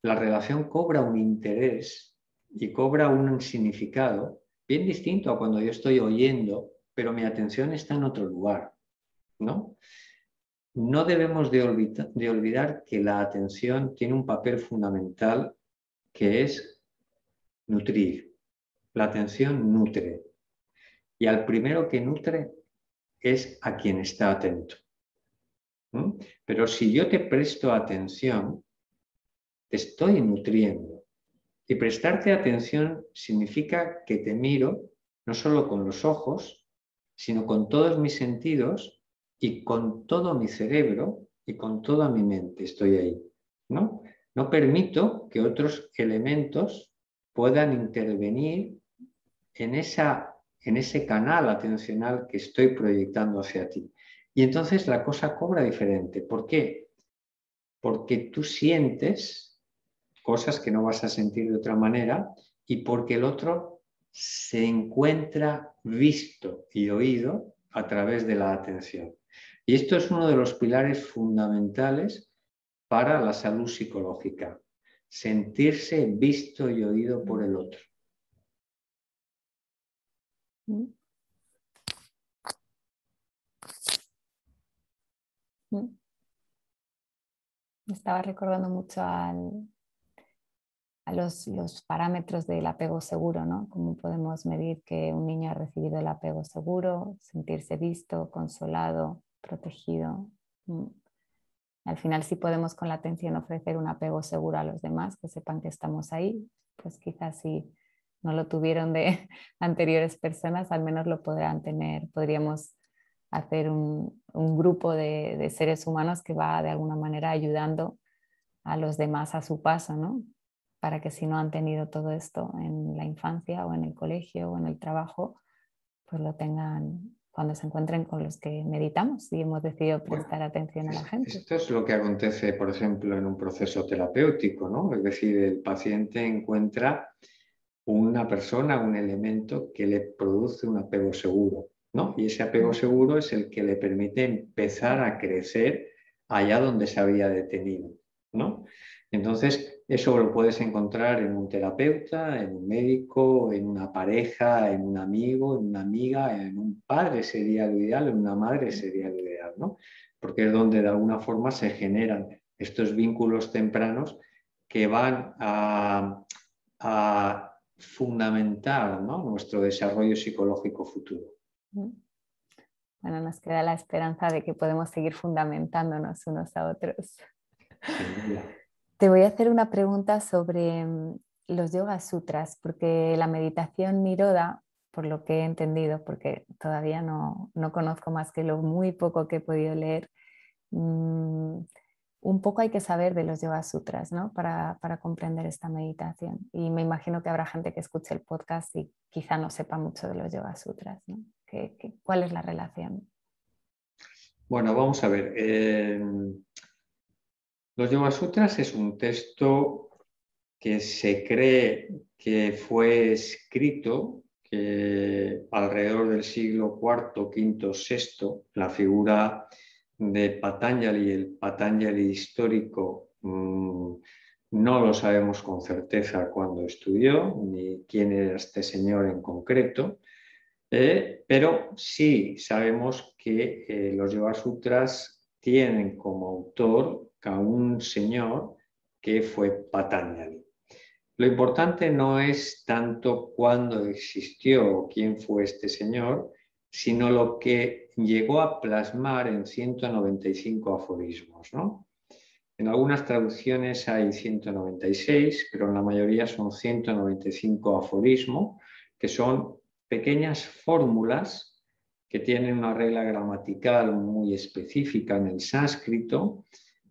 la relación cobra un interés y cobra un significado bien distinto a cuando yo estoy oyendo, pero mi atención está en otro lugar, ¿no? No debemos de olvidar que la atención tiene un papel fundamental que es nutrir. La atención nutre. Y al primero que nutre es a quien está atento. ¿Mm? Pero si yo te presto atención, te estoy nutriendo. Y prestarte atención significa que te miro no solo con los ojos, sino con todos mis sentidos y con todo mi cerebro y con toda mi mente. Estoy ahí, ¿no? No permito que otros elementos puedan intervenir en ese canal atencional que estoy proyectando hacia ti. Y entonces la cosa cobra diferente. ¿Por qué? Porque tú sientes cosas que no vas a sentir de otra manera y porque el otro se encuentra visto y oído a través de la atención. Y esto es uno de los pilares fundamentales para la salud psicológica, sentirse visto y oído por el otro. ¿Mm? ¿Mm? Estaba recordando mucho a los parámetros del apego seguro, ¿no? Cómo podemos medir que un niño ha recibido el apego seguro, sentirse visto, consolado, protegido. Al final, si podemos con la atención ofrecer un apego seguro a los demás, que sepan que estamos ahí, pues quizás si no lo tuvieron de anteriores personas, al menos lo podrán tener. Podríamos hacer un grupo de seres humanos que va de alguna manera ayudando a los demás a su paso, ¿no? Para que si no han tenido todo esto en la infancia o en el colegio o en el trabajo, pues lo tengan cuando se encuentren con los que meditamos y hemos decidido prestar atención a la gente. Esto es lo que acontece, por ejemplo, en un proceso terapéutico, ¿no? Es decir, el paciente encuentra una persona, un elemento que le produce un apego seguro, ¿no? Y ese apego seguro es el que le permite empezar a crecer allá donde se había detenido, ¿no? Entonces, eso lo puedes encontrar en un terapeuta, en un médico, en una pareja, en un amigo, en una amiga, en un padre sería lo ideal, en una madre sería lo ideal, ¿no? Porque es donde de alguna forma se generan estos vínculos tempranos que van a fundamentar, ¿no?, nuestro desarrollo psicológico futuro. Bueno, nos queda la esperanza de que podemos seguir fundamentándonos unos a otros. Sin duda. Te voy a hacer una pregunta sobre los Yoga Sutras, porque la meditación Niroda, por lo que he entendido, porque todavía no conozco más que lo muy poco que he podido leer, un poco hay que saber de los Yoga Sutras, ¿no? Para comprender esta meditación. Y me imagino que habrá gente que escuche el podcast y quizá no sepa mucho de los Yoga Sutras, ¿no? ¿Cuál es la relación? Bueno, vamos a ver. Los Yoga Sutras es un texto que se cree que fue escrito alrededor del siglo IV, V, VI, la figura de Patanjali, el Patanjali histórico, no lo sabemos con certeza cuándo estudió, ni quién era este señor en concreto, pero sí sabemos que los Yoga Sutras tienen como autor a un señor que fue Patanjali. Lo importante no es tanto cuándo existió o quién fue este señor, sino lo que llegó a plasmar en 195 aforismos, ¿no? En algunas traducciones hay 196, pero en la mayoría son 195 aforismos, que son pequeñas fórmulas que tienen una regla gramatical muy específica en el sánscrito,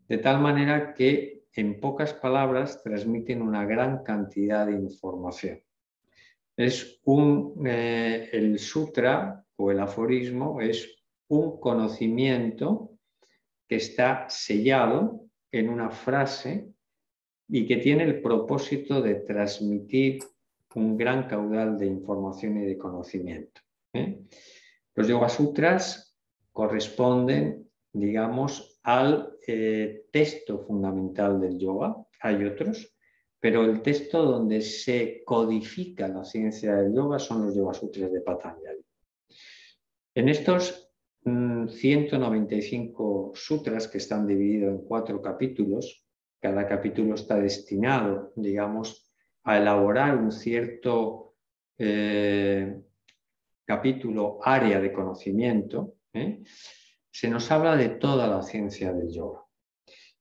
de tal manera que en pocas palabras transmiten una gran cantidad de información. El sutra o el aforismo es un conocimiento que está sellado en una frase y que tiene el propósito de transmitir un gran caudal de información y de conocimiento. Los Yoga Sutras corresponden, digamos, al texto fundamental del yoga. Hay otros, pero el texto donde se codifica la ciencia del yoga son los Yoga Sutras de Patanjali. En estos 195 sutras, que están divididos en 4 capítulos, cada capítulo está destinado, digamos, a elaborar un cierto capítulo, área de conocimiento, se nos habla de toda la ciencia del yoga.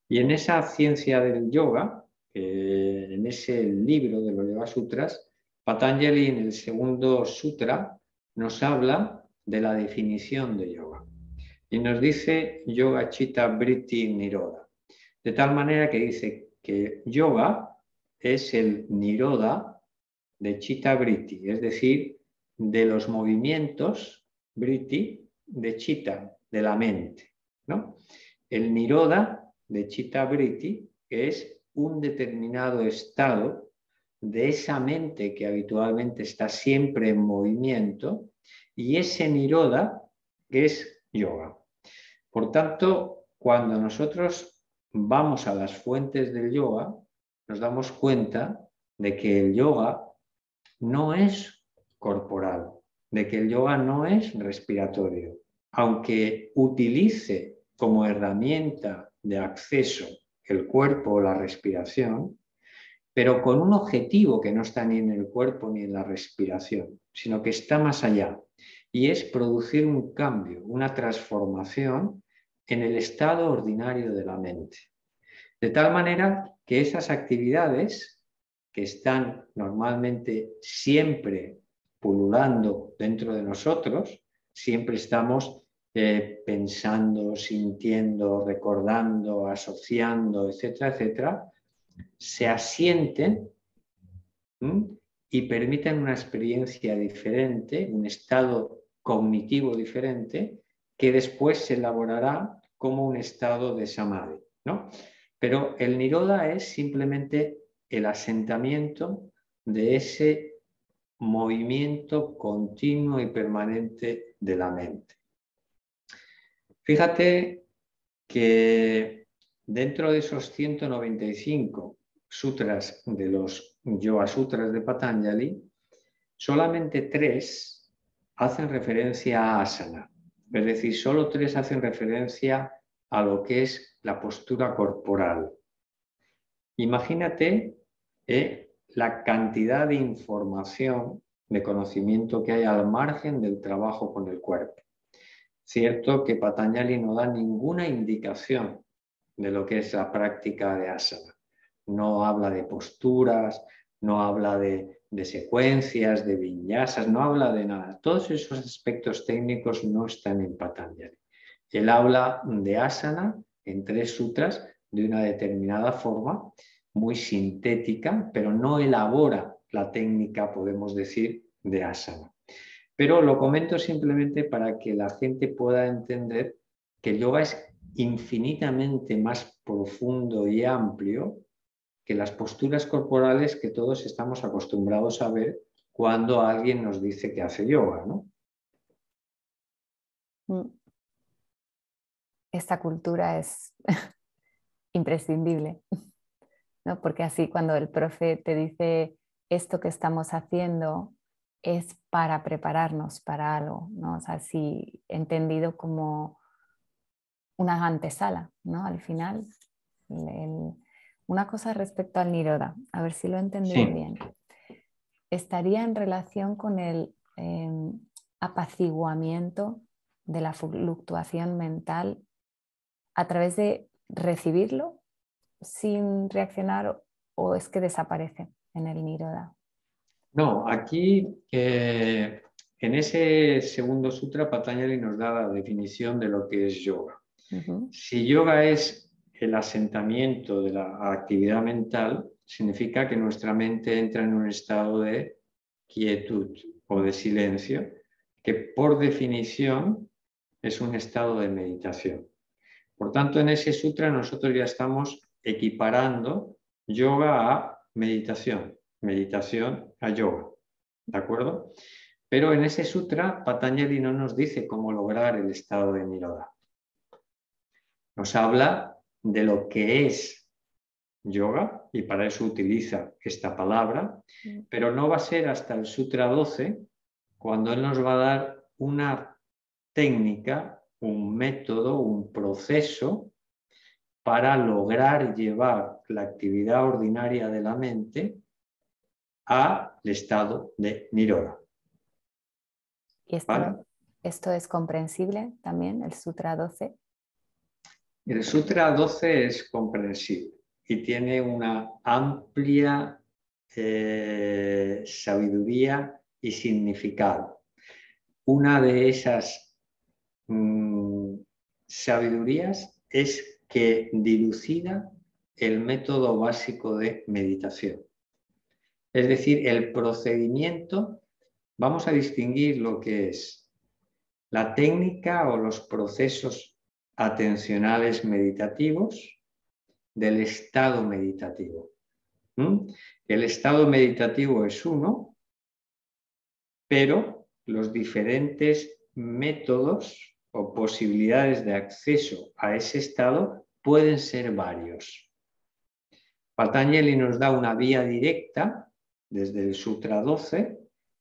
Y en esa ciencia del yoga, en ese libro de los Yoga Sutras, Patanjali en el segundo sutra nos habla de la definición de yoga. Y nos dice Yoga Chitta Vritti Nirodha. De tal manera que dice que yoga es el nirodha de Chitta Vritti, es decir, de los movimientos Vritti de Chitta, de la mente, ¿no? El nirodha de Chitta Vritti es un determinado estado de esa mente que habitualmente está siempre en movimiento, y ese nirodha es yoga. Por tanto, cuando nosotros vamos a las fuentes del yoga, nos damos cuenta de que el yoga no es corporal, de que el yoga no es respiratorio, aunque utilice como herramienta de acceso el cuerpo o la respiración, pero con un objetivo que no está ni en el cuerpo ni en la respiración, sino que está más allá, y es producir un cambio, una transformación en el estado ordinario de la mente. De tal manera que esas actividades que están normalmente siempre pululando dentro de nosotros, siempre estamos pensando, sintiendo, recordando, asociando, etcétera, etcétera, se asienten y permiten una experiencia diferente, un estado cognitivo diferente, que después se elaborará como un estado de samadhi, ¿no? Pero el nirodha es simplemente el asentamiento de ese movimiento continuo y permanente de la mente. Fíjate que dentro de esos 195 sutras de los Yoga Sutras de Patanjali, solamente 3 hacen referencia a asana. Es decir, solo 3 hacen referencia a lo que es la postura corporal. Imagínate la cantidad de información, de conocimiento que hay al margen del trabajo con el cuerpo. Cierto que Patanjali no da ninguna indicación de lo que es la práctica de asana. No habla de posturas, no habla de secuencias, de vinyasas, no habla de nada. Todos esos aspectos técnicos no están en Patanjali. Él habla de asana en 3 sutras, de una determinada forma, muy sintética, pero no elabora la técnica, podemos decir, de asana. Pero lo comento simplemente para que la gente pueda entender que el yoga es infinitamente más profundo y amplio que las posturas corporales que todos estamos acostumbrados a ver cuando alguien nos dice que hace yoga, ¿no? Esta cultura es imprescindible, ¿no? Porque así cuando el profe te dice esto que estamos haciendo es para prepararnos para algo, ¿no? O sea, sí, entendido como una antesala, ¿no? Al final, una cosa respecto al Niroda, a ver si lo he entendido Sí. bien. Estaría en relación con el apaciguamiento de la fluctuación mental a través de recibirlo sin reaccionar, o es que desaparece en el Niroda. No, aquí en ese segundo sutra Patanjali nos da la definición de lo que es yoga. Si yoga es el asentamiento de la actividad mental, significa que nuestra mente entra en un estado de quietud o de silencio, que por definición es un estado de meditación. Por tanto, en ese sutra nosotros ya estamos equiparando yoga a meditación, meditación a yoga, ¿de acuerdo? Pero en ese sutra Patanjali no nos dice cómo lograr el estado de Niroda. Nos habla de lo que es yoga y para eso utiliza esta palabra, pero no va a ser hasta el Sutra 12 cuando él nos va a dar una técnica, un método, un proceso para lograr llevar la actividad ordinaria de la mente al estado de Niroda. ¿Y ¿Vale? esto es comprensible también, el Sutra 12? El Sutra 12 es comprensible y tiene una amplia sabiduría y significado. Una de esas sabidurías es que dilucida el método básico de meditación. Es decir, el procedimiento, vamos a distinguir lo que es la técnica o los procesos atencionales meditativos del estado meditativo. El estado meditativo es uno, pero los diferentes métodos o posibilidades de acceso a ese estado pueden ser varios. Patanjali nos da una vía directa desde el Sutra 12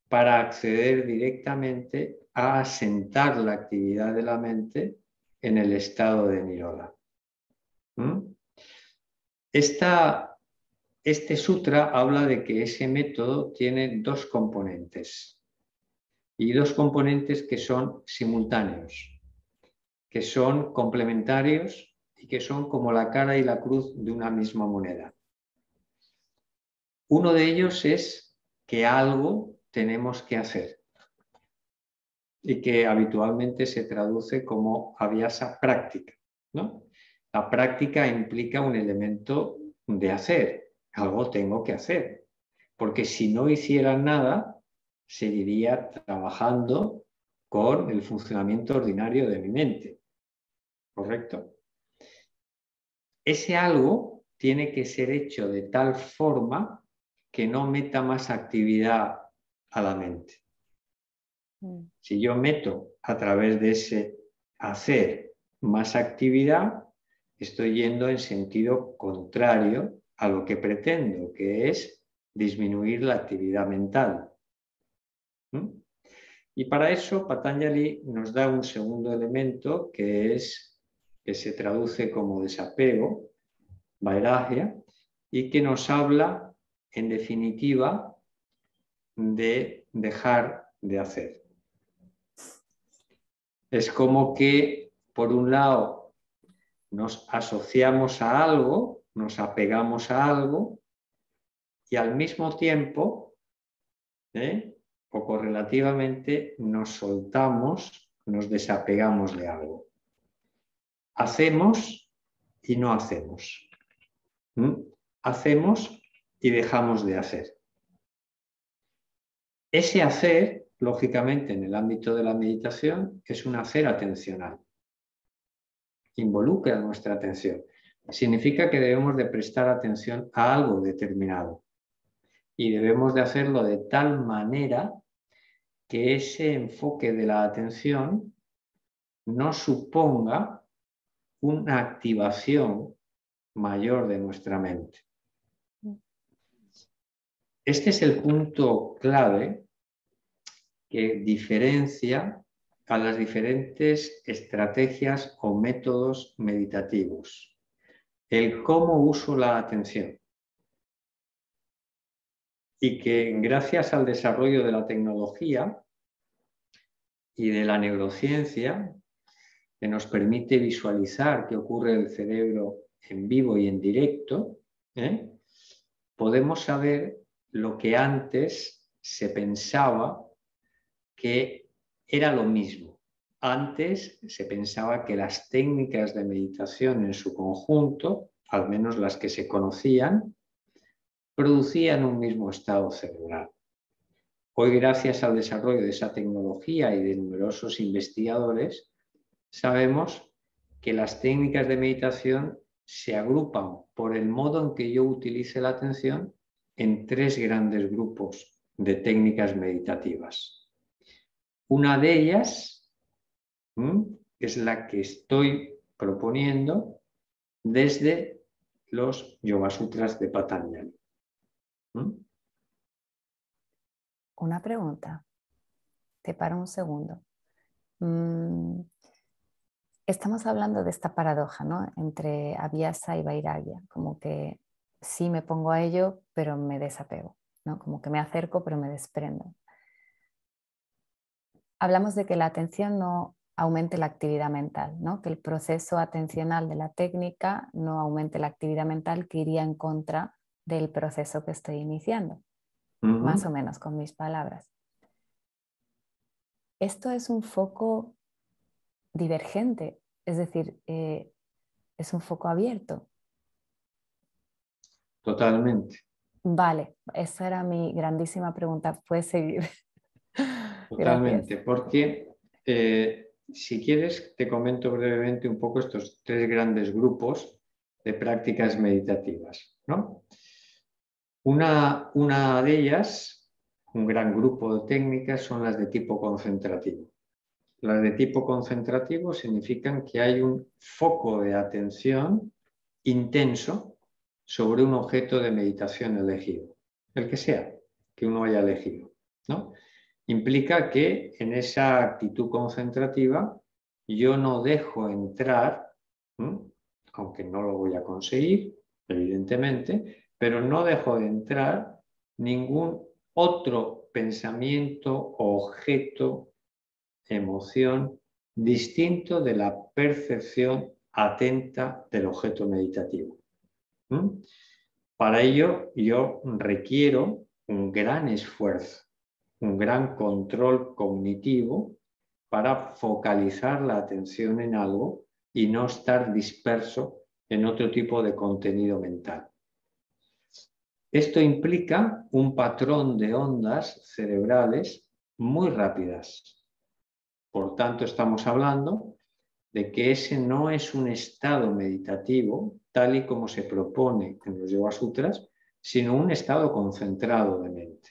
para acceder directamente a asentar la actividad de la mente en el estado de Niroda. Este sutra habla de que ese método tiene dos componentes y dos componentes que son simultáneos, que son complementarios y que son como la cara y la cruz de una misma moneda. Uno de ellos es que algo tenemos que hacer y que habitualmente se traduce como abhyasa práctica, ¿no? La práctica implica un elemento de hacer, algo tengo que hacer, porque si no hiciera nada, seguiría trabajando con el funcionamiento ordinario de mi mente, ¿correcto? Ese algo tiene que ser hecho de tal forma que no meta más actividad a la mente. Si yo meto a través de ese hacer más actividad, estoy yendo en sentido contrario a lo que pretendo, que es disminuir la actividad mental. Y para eso Patanjali nos da un segundo elemento que se traduce como desapego, vairagya, y que nos habla, en definitiva, de dejar de hacer. Es como que, por un lado, nos asociamos a algo, nos apegamos a algo, y al mismo tiempo, o correlativamente, nos soltamos, nos desapegamos de algo. Hacemos y no hacemos. Hacemos y dejamos de hacer. Ese hacer, lógicamente, en el ámbito de la meditación, es un hacer atencional. Involucra nuestra atención. Significa que debemos de prestar atención a algo determinado y debemos de hacerlo de tal manera que ese enfoque de la atención no suponga una activación mayor de nuestra mente. Este es el punto clave que diferencia a las diferentes estrategias o métodos meditativos. El cómo uso la atención. Y que gracias al desarrollo de la tecnología y de la neurociencia, que nos permite visualizar qué ocurre en el cerebro en vivo y en directo, podemos saber lo que antes se pensaba que era lo mismo. Antes se pensaba que las técnicas de meditación en su conjunto, al menos las que se conocían, producían un mismo estado cerebral. Hoy, gracias al desarrollo de esa tecnología y de numerosos investigadores, sabemos que las técnicas de meditación se agrupan por el modo en que yo utilice la atención en 3 grandes grupos de técnicas meditativas. Una de ellas es la que estoy proponiendo desde los Yoga Sutras de Patanjali. Una pregunta. Te paro un segundo. Estamos hablando de esta paradoja, ¿no? Entre Abhyasa y Vairagya, como que sí me pongo a ello, pero me desapego, ¿no? Como que me acerco, pero me desprendo. Hablamos de que la atención no aumente la actividad mental, ¿no? Que el proceso atencional de la técnica no aumente la actividad mental, que iría en contra del proceso que estoy iniciando, más o menos con mis palabras. Esto es un foco divergente, es decir, es un foco abierto. Totalmente. Vale, esa era mi grandísima pregunta. Puedes seguir. Totalmente, Gracias. porque si quieres te comento brevemente un poco estos 3 grandes grupos de prácticas meditativas, ¿no? Una de ellas, un gran grupo de técnicas, son las de tipo concentrativo. Las de tipo concentrativo significan que hay un foco de atención intenso sobre un objeto de meditación elegido, el que sea que uno haya elegido, ¿no? Implica que en esa actitud concentrativa yo no dejo entrar, aunque no lo voy a conseguir, evidentemente, pero no dejo de entrar ningún otro pensamiento, objeto, emoción distinto de la percepción atenta del objeto meditativo. Para ello yo requiero un gran esfuerzo, un gran control cognitivo para focalizar la atención en algo y no estar disperso en otro tipo de contenido mental. Esto implica un patrón de ondas cerebrales muy rápidas. Por tanto, estamos hablando de que ese no es un estado meditativo tal y como se propone en los Yoga Sutras, sino un estado concentrado de mente.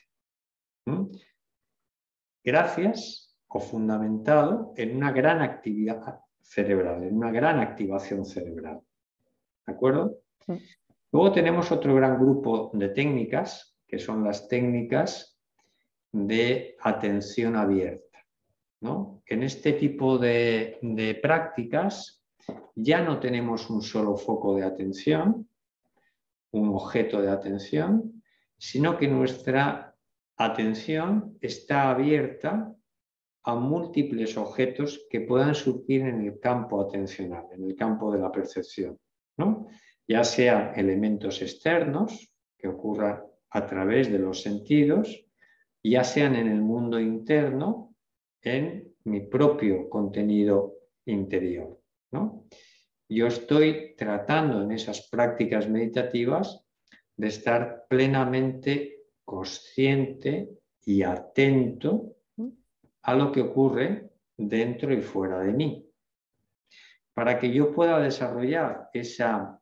Gracias o fundamentado en una gran actividad cerebral, en una gran activación cerebral. ¿De acuerdo? Luego tenemos otro gran grupo de técnicas, que son las técnicas de atención abierta, ¿no? En este tipo de prácticas ya no tenemos un solo foco de atención, un objeto de atención, sino que nuestra atención está abierta a múltiples objetos que puedan surgir en el campo atencional, en el campo de la percepción, ¿no? Ya sean elementos externos que ocurran a través de los sentidos, ya sean en el mundo interno, en mi propio contenido interior, ¿no? yo estoy tratando en esas prácticas meditativas de estar plenamente consciente y atento a lo que ocurre dentro y fuera de mí. Para que yo pueda desarrollar esa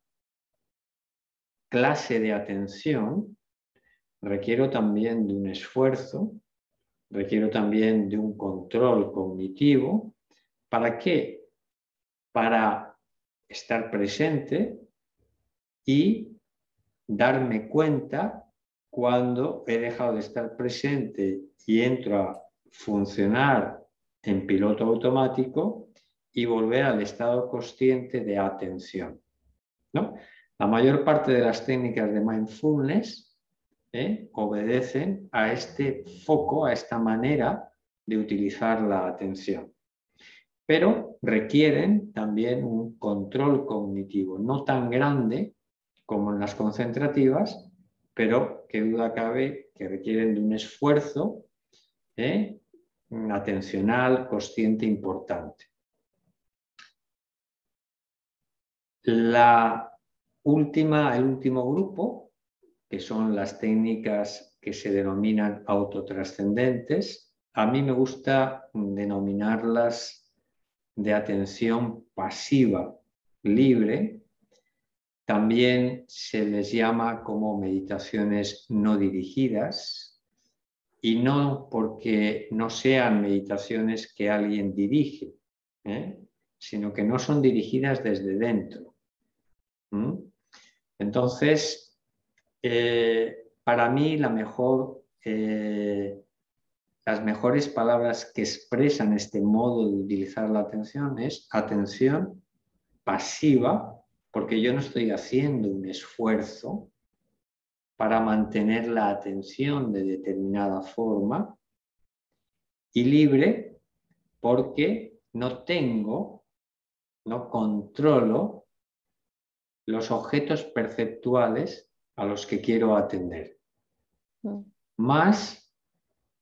clase de atención, requiero también de un esfuerzo, requiero también de un control cognitivo. ¿Para qué? Para estar presente y darme cuenta cuando he dejado de estar presente y entro a funcionar en piloto automático y volver al estado consciente de atención, ¿no? La mayor parte de las técnicas de mindfulness obedecen a este foco, a esta manera de utilizar la atención. Pero requieren también un control cognitivo, no tan grande como en las concentrativas, pero que duda cabe que requieren de un esfuerzo atencional, consciente importante. El último grupo, que son las técnicas que se denominan autotrascendentes, a mí me gusta denominarlas de atención pasiva libre. También se les llama como meditaciones no dirigidas, y no porque no sean meditaciones que alguien dirige, sino que no son dirigidas desde dentro. Entonces, para mí las mejores palabras que expresan este modo de utilizar la atención es atención pasiva, porque yo no estoy haciendo un esfuerzo para mantener la atención de determinada forma, y libre porque no controlo los objetos perceptuales a los que quiero atender, más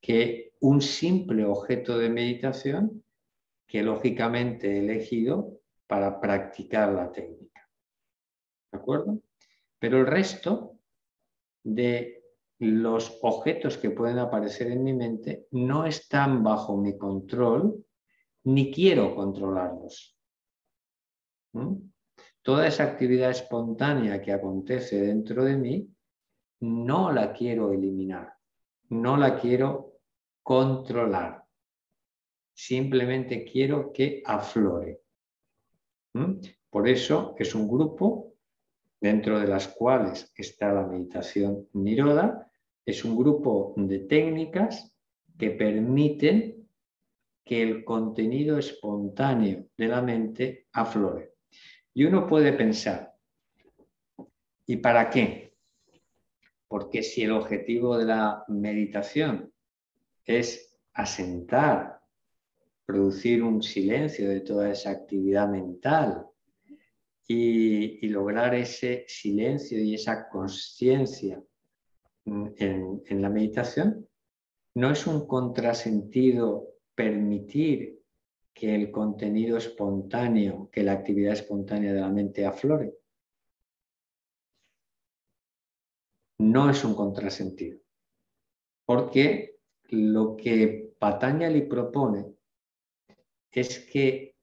que un simple objeto de meditación que lógicamente he elegido para practicar la técnica. ¿De acuerdo? Pero el resto de los objetos que pueden aparecer en mi mente no están bajo mi control, ni quiero controlarlos. Toda esa actividad espontánea que acontece dentro de mí, no la quiero eliminar, no la quiero controlar. Simplemente quiero que aflore. Por eso es un grupo dentro de las cuales está la meditación Niroda. Es un grupo de técnicas que permiten que el contenido espontáneo de la mente aflore. Y uno puede pensar, ¿y para qué? Porque si el objetivo de la meditación es asentar, producir un silencio de toda esa actividad mental y lograr ese silencio y esa conciencia en la meditación, no es un contrasentido permitir que el contenido espontáneo, que la actividad espontánea de la mente aflore. No es un contrasentido, porque lo que Patanjali propone es que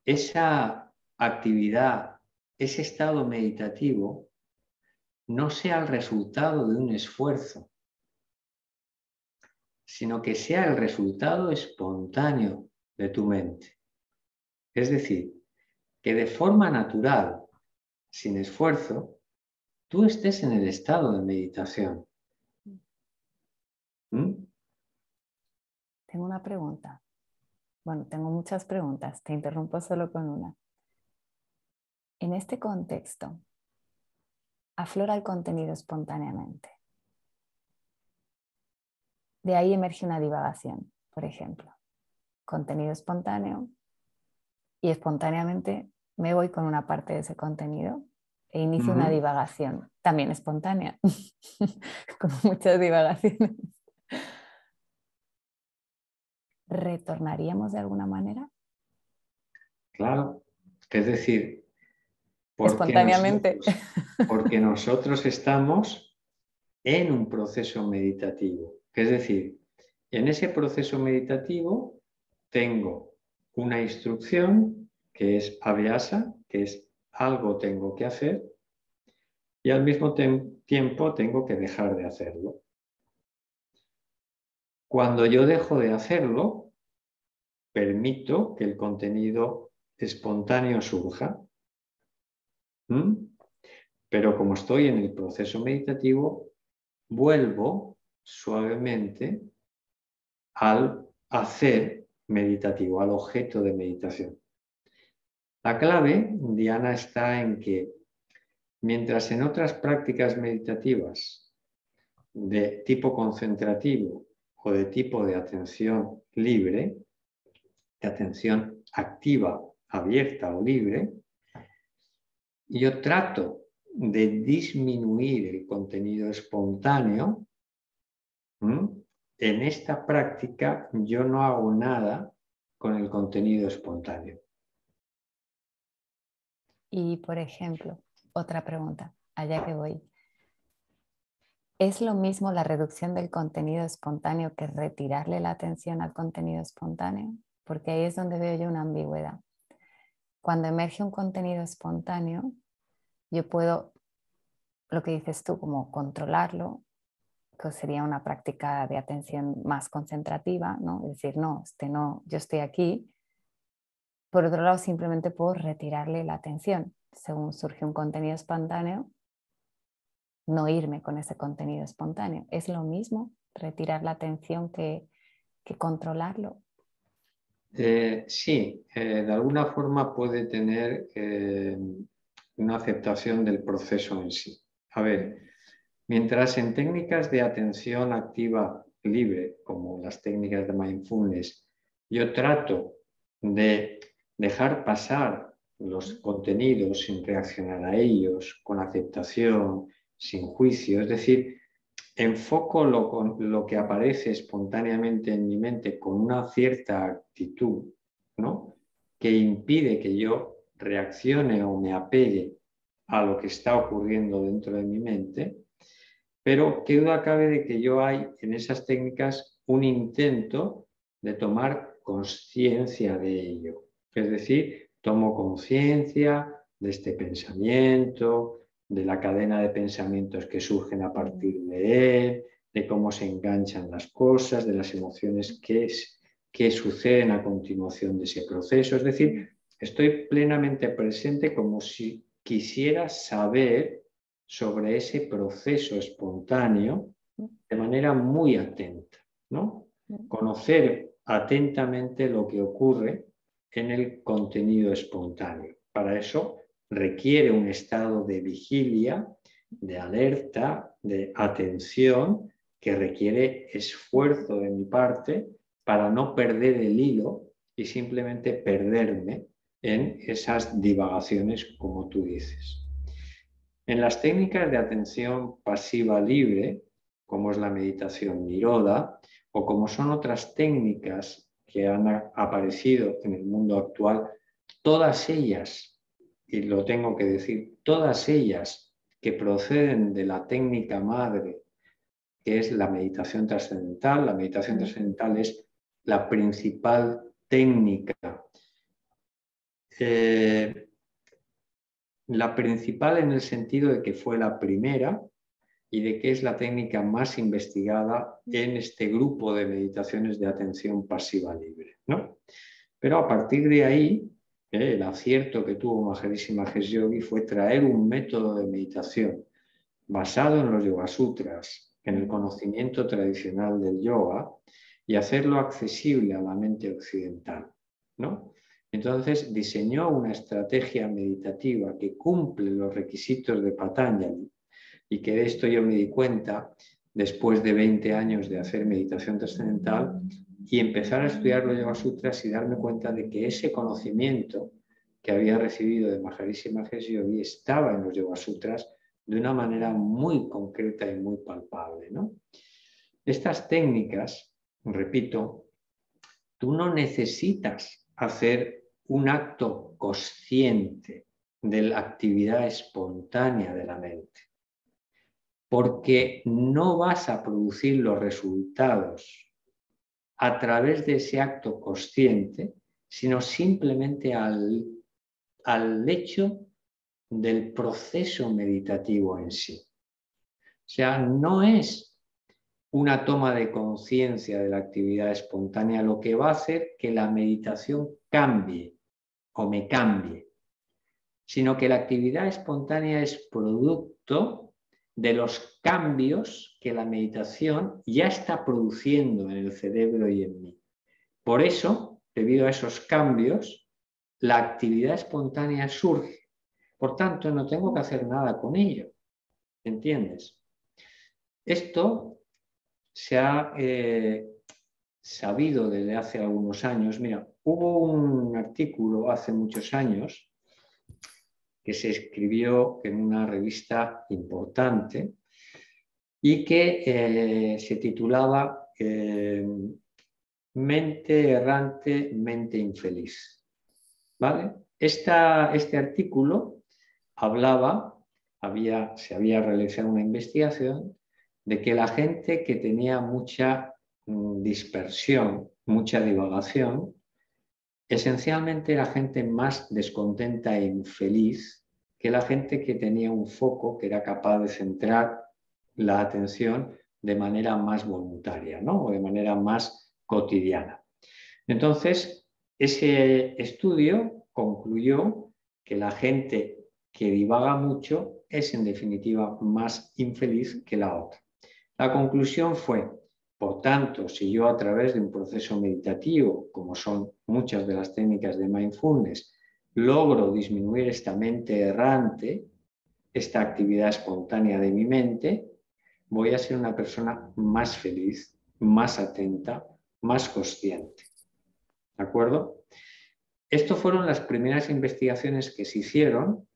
esa actividad, ese estado meditativo, no sea el resultado de un esfuerzo, sino que sea el resultado espontáneo de tu mente. Es decir, que de forma natural, sin esfuerzo, tú estés en el estado de meditación. Tengo una pregunta. Bueno, tengo muchas preguntas. Te interrumpo solo con una. En este contexto, aflora el contenido espontáneamente. De ahí emerge una divagación, por ejemplo. Contenido espontáneo, y espontáneamente me voy con una parte de ese contenido e inicio una divagación, también espontánea, con muchas divagaciones. ¿Retornaríamos de alguna manera? Claro, es decir, espontáneamente. Porque nosotros estamos en un proceso meditativo. Es decir, en ese proceso meditativo tengo una instrucción que es abhyasa, que es algo tengo que hacer, y al mismo tiempo tengo que dejar de hacerlo. Cuando yo dejo de hacerlo, permito que el contenido espontáneo surja. Pero como estoy en el proceso meditativo, vuelvo suavemente al hacer meditativo, al objeto de meditación. La clave, Diana, está en que mientras en otras prácticas meditativas de tipo concentrativo o de tipo de atención libre, de atención activa, abierta o libre, yo trato de disminuir el contenido espontáneo. En esta práctica yo no hago nada con el contenido espontáneo. Y, por ejemplo, otra pregunta, allá que voy. ¿Es lo mismo la reducción del contenido espontáneo que retirarle la atención al contenido espontáneo? Porque ahí es donde veo yo una ambigüedad. Cuando emerge un contenido espontáneo, yo puedo, lo que dices tú, como controlarlo, que sería una práctica de atención más concentrativa, ¿no? Es decir, no, no, yo estoy aquí. Por otro lado, simplemente puedo retirarle la atención. Según surge un contenido espontáneo, no irme con ese contenido espontáneo. ¿Es lo mismo retirar la atención que controlarlo? Sí, de alguna forma puede tener una aceptación del proceso en sí. A ver, mientras en técnicas de atención activa libre, como las técnicas de mindfulness, yo trato de dejar pasar los contenidos sin reaccionar a ellos, con aceptación, sin juicio, es decir, enfoco lo que aparece espontáneamente en mi mente con una cierta actitud, ¿no? Que impide que yo reaccione o me apegue a lo que está ocurriendo dentro de mi mente, pero qué duda cabe de que yo hay en esas técnicas un intento de tomar conciencia de ello. Es decir, tomo conciencia de este pensamiento, de la cadena de pensamientos que surgen a partir de él, de cómo se enganchan las cosas, de las emociones que suceden a continuación de ese proceso. Es decir, estoy plenamente presente como si quisiera saber sobre ese proceso espontáneo de manera muy atenta, ¿no? Conocer atentamente lo que ocurre en el contenido espontáneo. Para eso requiere un estado de vigilia, de alerta, de atención, que requiere esfuerzo de mi parte para no perder el hilo y simplemente perderme en esas divagaciones, como tú dices. En las técnicas de atención pasiva libre, como es la meditación Niroda, o como son otras técnicas que han aparecido en el mundo actual, todas ellas, y lo tengo que decir, todas ellas que proceden de la técnica madre, que es la meditación trascendental. La meditación trascendental es la principal técnica. La principal en el sentido de que fue la primera y de que es la técnica más investigada en este grupo de meditaciones de atención pasiva libre, ¿no? Pero a partir de ahí, el acierto que tuvo Maharishi Mahesh Yogi fue traer un método de meditación basado en los Yoga Sutras, en el conocimiento tradicional del yoga, y hacerlo accesible a la mente occidental, ¿no? Entonces diseñó una estrategia meditativa que cumple los requisitos de Patanjali, y que de esto yo me di cuenta después de 20 años de hacer meditación trascendental y empezar a estudiar los Yoga Sutras y darme cuenta de que ese conocimiento que había recibido de Maharishi Mahesh Yogi estaba en los Yoga Sutras de una manera muy concreta y muy palpable, ¿no? Estas técnicas, repito, tú no necesitas hacer un acto consciente de la actividad espontánea de la mente, porque no vas a producir los resultados a través de ese acto consciente, sino simplemente al hecho del proceso meditativo en sí. O sea, no es una toma de conciencia de la actividad espontánea lo que va a hacer que la meditación cambie o me cambie, sino que la actividad espontánea es producto de los cambios que la meditación ya está produciendo en el cerebro y en mí. Por eso, debido a esos cambios, la actividad espontánea surge. Por tanto, no tengo que hacer nada con ello. ¿Entiendes? Esto se ha sabido desde hace algunos años. Mira, hubo un artículo hace muchos años que se escribió en una revista importante y que se titulaba Mente errante, mente infeliz. ¿Vale? Este artículo hablaba, se había realizado una investigación de que la gente que tenía mucha dispersión, mucha divagación, esencialmente era gente más descontenta e infeliz que la gente que tenía un foco que era capaz de centrar la atención de manera más voluntaria, ¿no? O de manera más cotidiana. Entonces, ese estudio concluyó que la gente que divaga mucho es en definitiva más infeliz que la otra. La conclusión fue, por tanto, si yo a través de un proceso meditativo, como son muchas de las técnicas de mindfulness, logro disminuir esta mente errante, esta actividad espontánea de mi mente, voy a ser una persona más feliz, más atenta, más consciente. ¿De acuerdo? Estas fueron las primeras investigaciones que se hicieron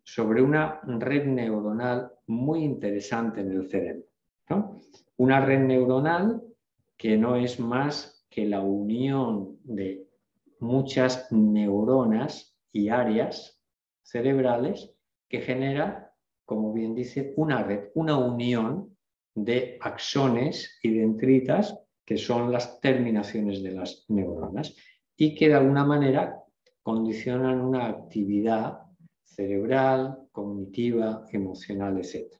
sobre una red neuronal muy interesante en el cerebro, ¿no? Una red neuronal que no es más que la unión de muchas neuronas y áreas cerebrales que genera, como bien dice, una red, una unión de axones y dendritas, que son las terminaciones de las neuronas, y que de alguna manera condicionan una actividad cerebral, cognitiva, emocional, etc.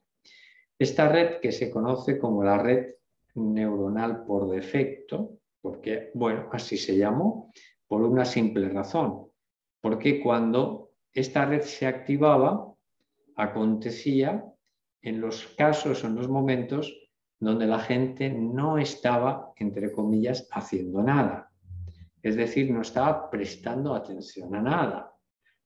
Esta red, que se conoce como la red neuronal por defecto, porque, bueno, así se llamó, por una simple razón, porque cuando esta red se activaba, acontecía en los casos, en los momentos donde la gente no estaba, entre comillas, haciendo nada. Es decir, no estaba prestando atención a nada.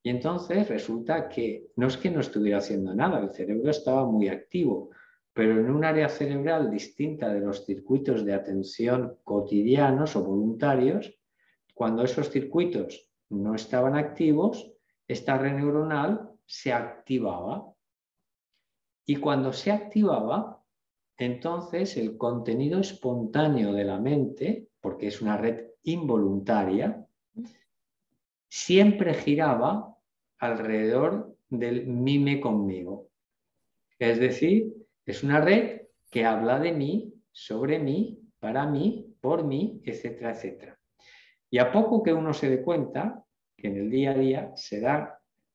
Y entonces resulta que no es que no estuviera haciendo nada, el cerebro estaba muy activo, pero en un área cerebral distinta de los circuitos de atención cotidianos o voluntarios, cuando esos circuitos no estaban activos, esta red neuronal se activaba. Y cuando se activaba, entonces el contenido espontáneo de la mente, porque es una red involuntaria, siempre giraba alrededor del mime conmigo. Es decir, es una red que habla de mí, sobre mí, para mí, por mí, etcétera, etcétera. Y a poco que uno se dé cuenta, que en el día a día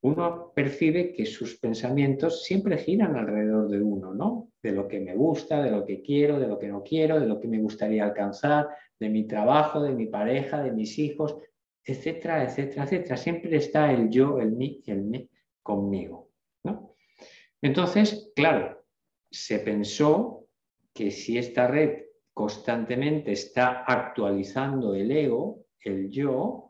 uno percibe que sus pensamientos siempre giran alrededor de uno, ¿no? De lo que me gusta, de lo que quiero, de lo que no quiero, de lo que me gustaría alcanzar, de mi trabajo, de mi pareja, de mis hijos, etcétera, etcétera, etcétera. Siempre está el yo, el mí y el mí conmigo, ¿no? Entonces, claro, se pensó que si esta red constantemente está actualizando el ego, el yo,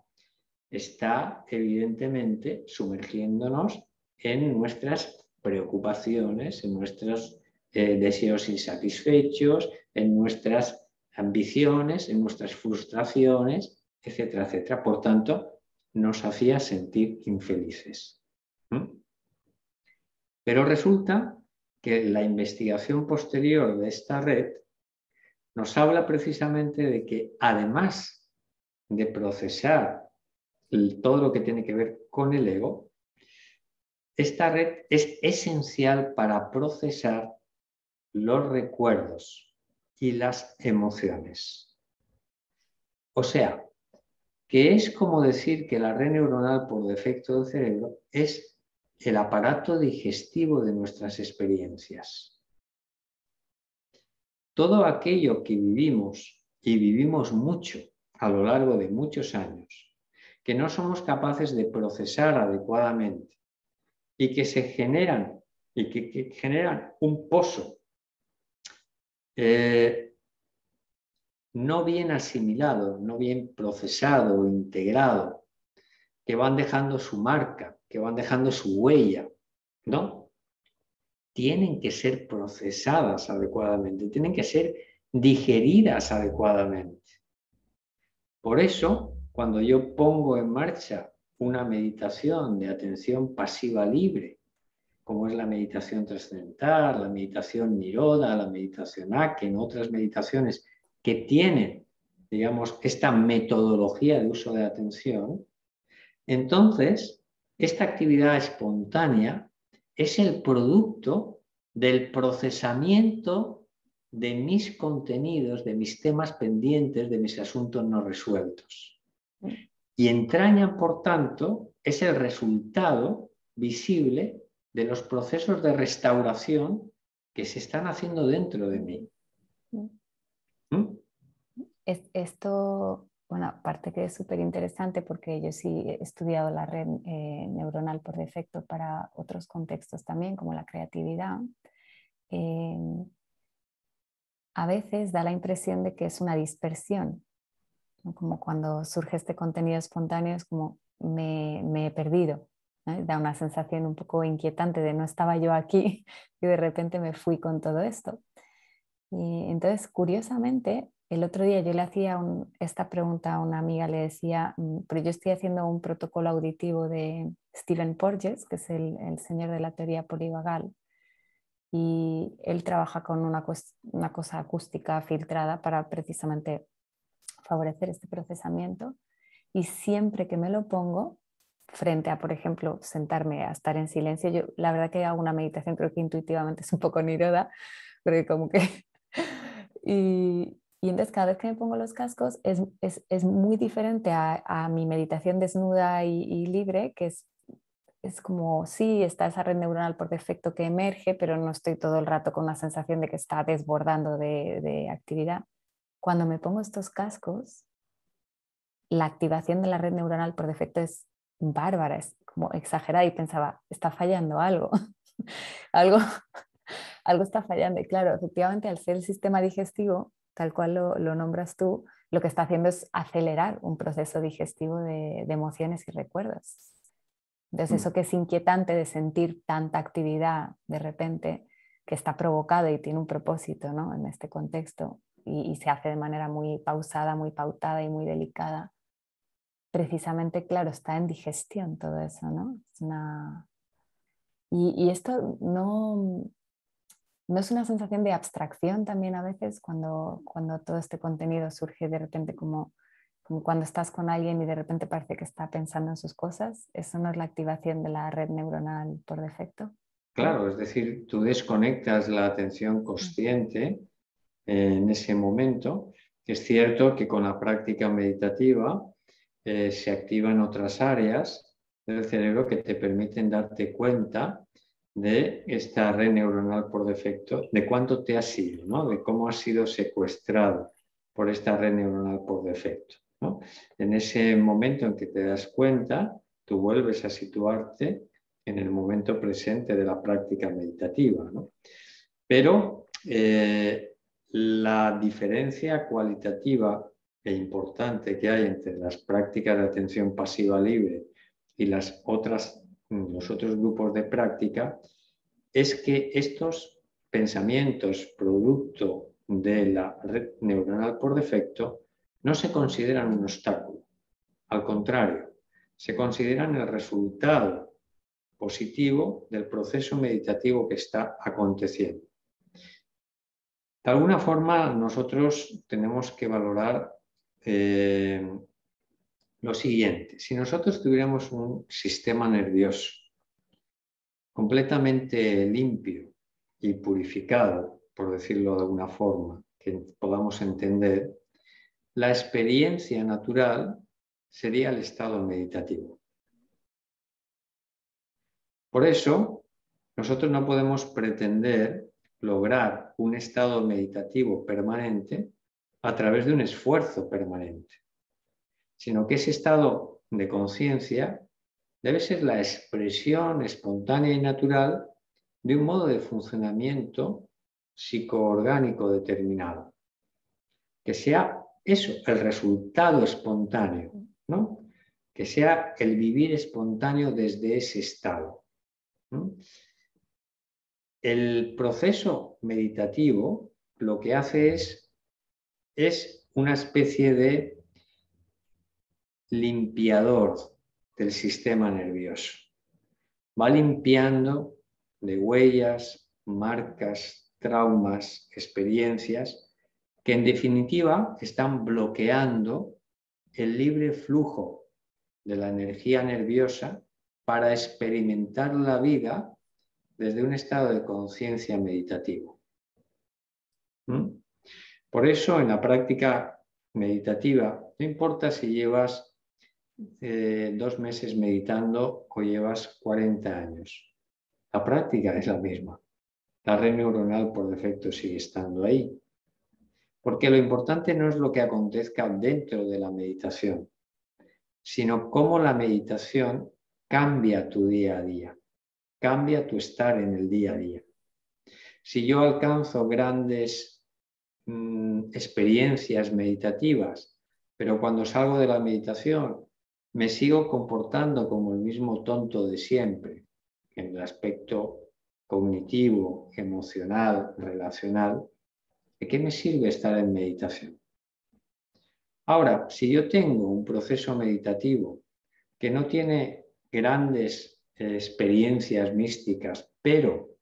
está evidentemente sumergiéndonos en nuestras preocupaciones, en nuestros deseos insatisfechos, en nuestras ambiciones, en nuestras frustraciones, etcétera, etcétera. Por tanto, nos hacía sentir infelices. Pero resulta que la investigación posterior de esta red nos habla precisamente de que además de procesar todo lo que tiene que ver con el ego, esta red es esencial para procesar los recuerdos y las emociones. O sea, que es como decir que la red neuronal por defecto del cerebro es el aparato digestivo de nuestras experiencias. Todo aquello que vivimos, y vivimos mucho a lo largo de muchos años, que no somos capaces de procesar adecuadamente y que se generan, y que generan un pozo no bien asimilado, no bien procesado o integrado, que van dejando su marca, que van dejando su huella, ¿no? Tienen que ser procesadas adecuadamente, tienen que ser digeridas adecuadamente. Por eso, cuando yo pongo en marcha una meditación de atención pasiva libre, como es la meditación trascendental, la meditación niroda, la meditación aken, otras meditaciones que tienen, digamos, esta metodología de uso de atención, entonces esta actividad espontánea es el producto del procesamiento de mis contenidos, de mis temas pendientes, de mis asuntos no resueltos. Y entrañan, por tanto, es el resultado visible de los procesos de restauración que se están haciendo dentro de mí. ¿Mm? Esto, bueno, aparte que es súper interesante porque yo sí he estudiado la red neuronal por defecto para otros contextos también, como la creatividad. A veces da la impresión de que es una dispersión, ¿no? Como cuando surge este contenido espontáneo, es como me he perdido, ¿no? Da una sensación un poco inquietante de no estaba yo aquí y de repente me fui con todo esto. Y entonces, curiosamente, el otro día yo le hacía esta pregunta a una amiga, le decía, pero yo estoy haciendo un protocolo auditivo de Stephen Porges, que es el señor de la teoría polivagal, y él trabaja con una cosa acústica filtrada para precisamente favorecer este procesamiento. Y siempre que me lo pongo, frente a, por ejemplo, sentarme a estar en silencio, yo la verdad que hago una meditación, creo que intuitivamente es un poco niroda, porque como que... y entonces cada vez que me pongo los cascos es muy diferente a mi meditación desnuda y libre, que es como, sí, está esa red neuronal por defecto que emerge, pero no estoy todo el rato con la sensación de que está desbordando de actividad. Cuando me pongo estos cascos, la activación de la red neuronal por defecto es bárbara, es como exagerada y pensaba, está fallando algo, algo, algo está fallando. Y claro, efectivamente, al ser el sistema digestivo, tal cual lo nombras tú, lo que está haciendo es acelerar un proceso digestivo de emociones y recuerdos. Entonces, eso que es inquietante de sentir tanta actividad de repente, que está provocado y tiene un propósito, ¿no? En este contexto, y se hace de manera muy pausada, muy pautada y muy delicada, precisamente, claro, está en digestión todo eso, ¿no? Y esto no es una sensación de abstracción también a veces cuando todo este contenido surge de repente como cuando estás con alguien y de repente parece que está pensando en sus cosas. Eso no es la activación de la red neuronal por defecto. Claro, es decir, tú desconectas la atención consciente en ese momento. Es cierto que con la práctica meditativa se activan otras áreas del cerebro que te permiten darte cuenta de esta red neuronal por defecto, de cuánto te ha sido, ¿no? De cómo has sido secuestrado por esta red neuronal por defecto, ¿no? En ese momento en que te das cuenta, tú vuelves a situarte en el momento presente de la práctica meditativa, ¿no? Pero la diferencia cualitativa e importante que hay entre las prácticas de atención pasiva libre y los otros grupos de práctica es que estos pensamientos producto de la red neuronal por defecto no se consideran un obstáculo. Al contrario, se consideran el resultado positivo del proceso meditativo que está aconteciendo. De alguna forma, nosotros tenemos que valorar lo siguiente. Si nosotros tuviéramos un sistema nervioso completamente limpio y purificado, por decirlo de alguna forma, que podamos entender, la experiencia natural sería el estado meditativo. Por eso, nosotros no podemos pretender lograr un estado meditativo permanente a través de un esfuerzo permanente, sino que ese estado de conciencia debe ser la expresión espontánea y natural de un modo de funcionamiento psicoorgánico determinado, que sea eso, el resultado espontáneo, ¿no? Que sea el vivir espontáneo desde ese estado, ¿no? El proceso meditativo lo que hace es una especie de limpiador del sistema nervioso. Va limpiando de huellas, marcas, traumas, experiencias, que en definitiva están bloqueando el libre flujo de la energía nerviosa para experimentar la vida desde un estado de conciencia meditativo. Por eso, en la práctica meditativa, no importa si llevas 2 meses meditando o llevas 40 años, la práctica es la misma. La red neuronal por defecto sigue estando ahí. Porque lo importante no es lo que acontezca dentro de la meditación, sino cómo la meditación cambia tu día a día, cambia tu estar en el día a día. Si yo alcanzo grandes experiencias meditativas, pero cuando salgo de la meditación me sigo comportando como el mismo tonto de siempre, en el aspecto cognitivo, emocional, relacional, ¿de qué me sirve estar en meditación? Ahora, si yo tengo un proceso meditativo que no tiene grandes experiencias místicas, pero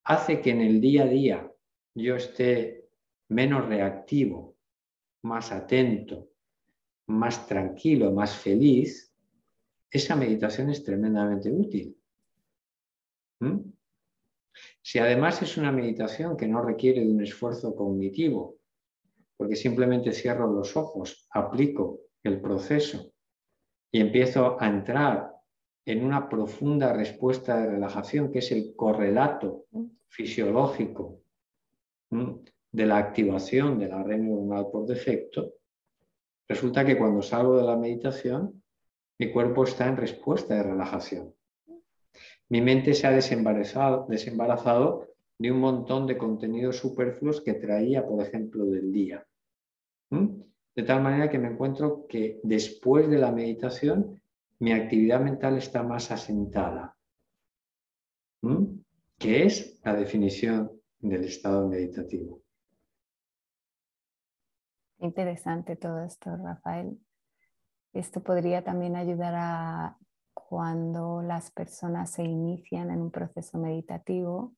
hace que en el día a día yo esté menos reactivo, más atento, más tranquilo, más feliz, esa meditación es tremendamente útil. Si además es una meditación que no requiere de un esfuerzo cognitivo, porque simplemente cierro los ojos, aplico el proceso y empiezo a entrar en una profunda respuesta de relajación, que es el correlato fisiológico de la activación de la red neuronal por defecto, resulta que cuando salgo de la meditación, mi cuerpo está en respuesta de relajación. Mi mente se ha desembarazado de un montón de contenidos superfluos que traía, por ejemplo, del día. De tal manera que me encuentro que después de la meditación mi actividad mental está más asentada, que es la definición del estado meditativo. Interesante todo esto, Rafael. Esto podría también ayudar a cuando las personas se inician en un proceso meditativo,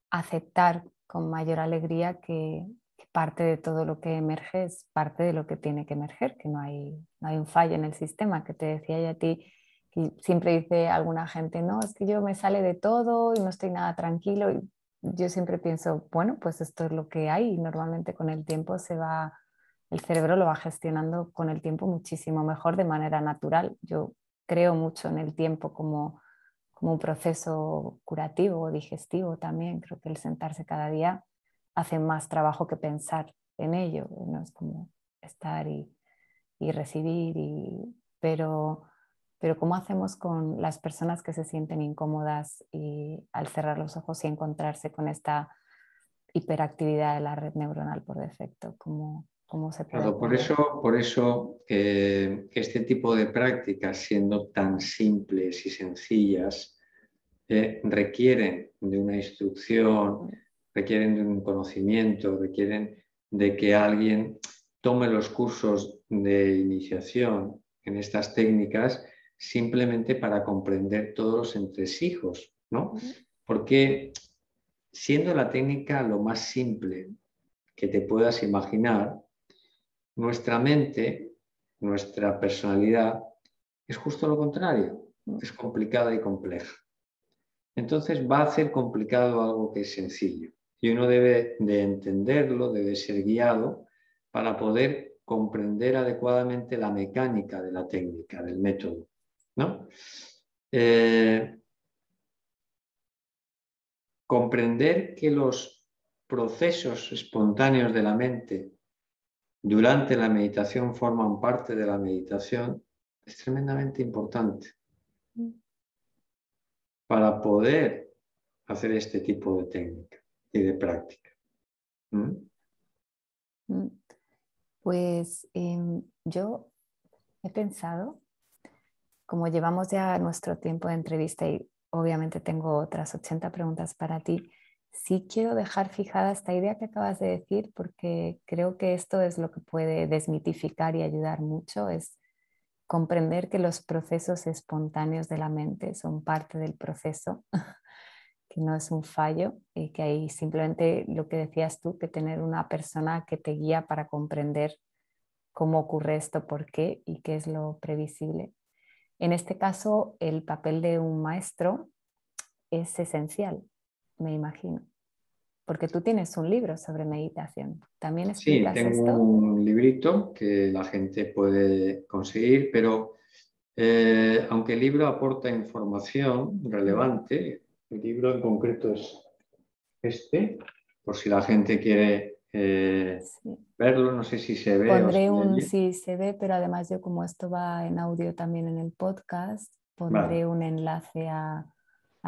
aceptar con mayor alegría que parte de todo lo que emerge es parte de lo que tiene que emerger, que no hay un fallo en el sistema, que te decía yo a ti, que siempre dice alguna gente, no, es que yo me sale de todo y no estoy nada tranquilo. Y yo siempre pienso, bueno, pues esto es lo que hay y normalmente con el tiempo el cerebro lo va gestionando con el tiempo muchísimo mejor de manera natural. Yo creo mucho en el tiempo como un proceso curativo o digestivo también. Creo que el sentarse cada día hace más trabajo que pensar en ello. No es como estar y recibir, pero ¿cómo hacemos con las personas que se sienten incómodas y al cerrar los ojos y encontrarse con esta hiperactividad de la red neuronal por defecto? ¿Cómo se puede Claro, apoyar? por eso este tipo de prácticas, siendo tan simples y sencillas, requieren de una instrucción, requieren de un conocimiento, requieren de que alguien tome los cursos de iniciación en estas técnicas simplemente para comprender todos los entresijos, ¿no? Porque siendo la técnica lo más simple que te puedas imaginar, nuestra mente, nuestra personalidad, es justo lo contrario, es complicada y compleja. entonces va a hacer complicado algo que es sencillo. Y uno debe de entenderlo, debe ser guiado para poder comprender adecuadamente la mecánica de la técnica, del método, ¿no? Comprender que los procesos espontáneos de la mente durante la meditación forman parte de la meditación es tremendamente importante para poder hacer este tipo de técnica y de práctica. ¿Mm? Pues yo he pensado, como llevamos ya nuestro tiempo de entrevista y obviamente tengo otras 80 preguntas para ti, sí quiero dejar fijada esta idea que acabas de decir porque creo que esto es lo que puede desmitificar y ayudar mucho, es comprender que los procesos espontáneos de la mente son parte del proceso, que no es un fallo y que hay simplemente lo que decías tú, que tener una persona que te guía para comprender cómo ocurre esto, por qué y qué es lo previsible. En este caso, el papel de un maestro es esencial, me imagino, porque tú tienes un libro sobre meditación. ¿También Sí, explicas tengo esto? un librito que la gente puede conseguir, pero aunque el libro aporta información relevante, el libro en concreto es este, por si la gente quiere Sí. verlo, no sé si se ve o se Pondré ve un, bien. sí se ve, pero además yo como esto va en audio también en el podcast, Vale. pondré un enlace al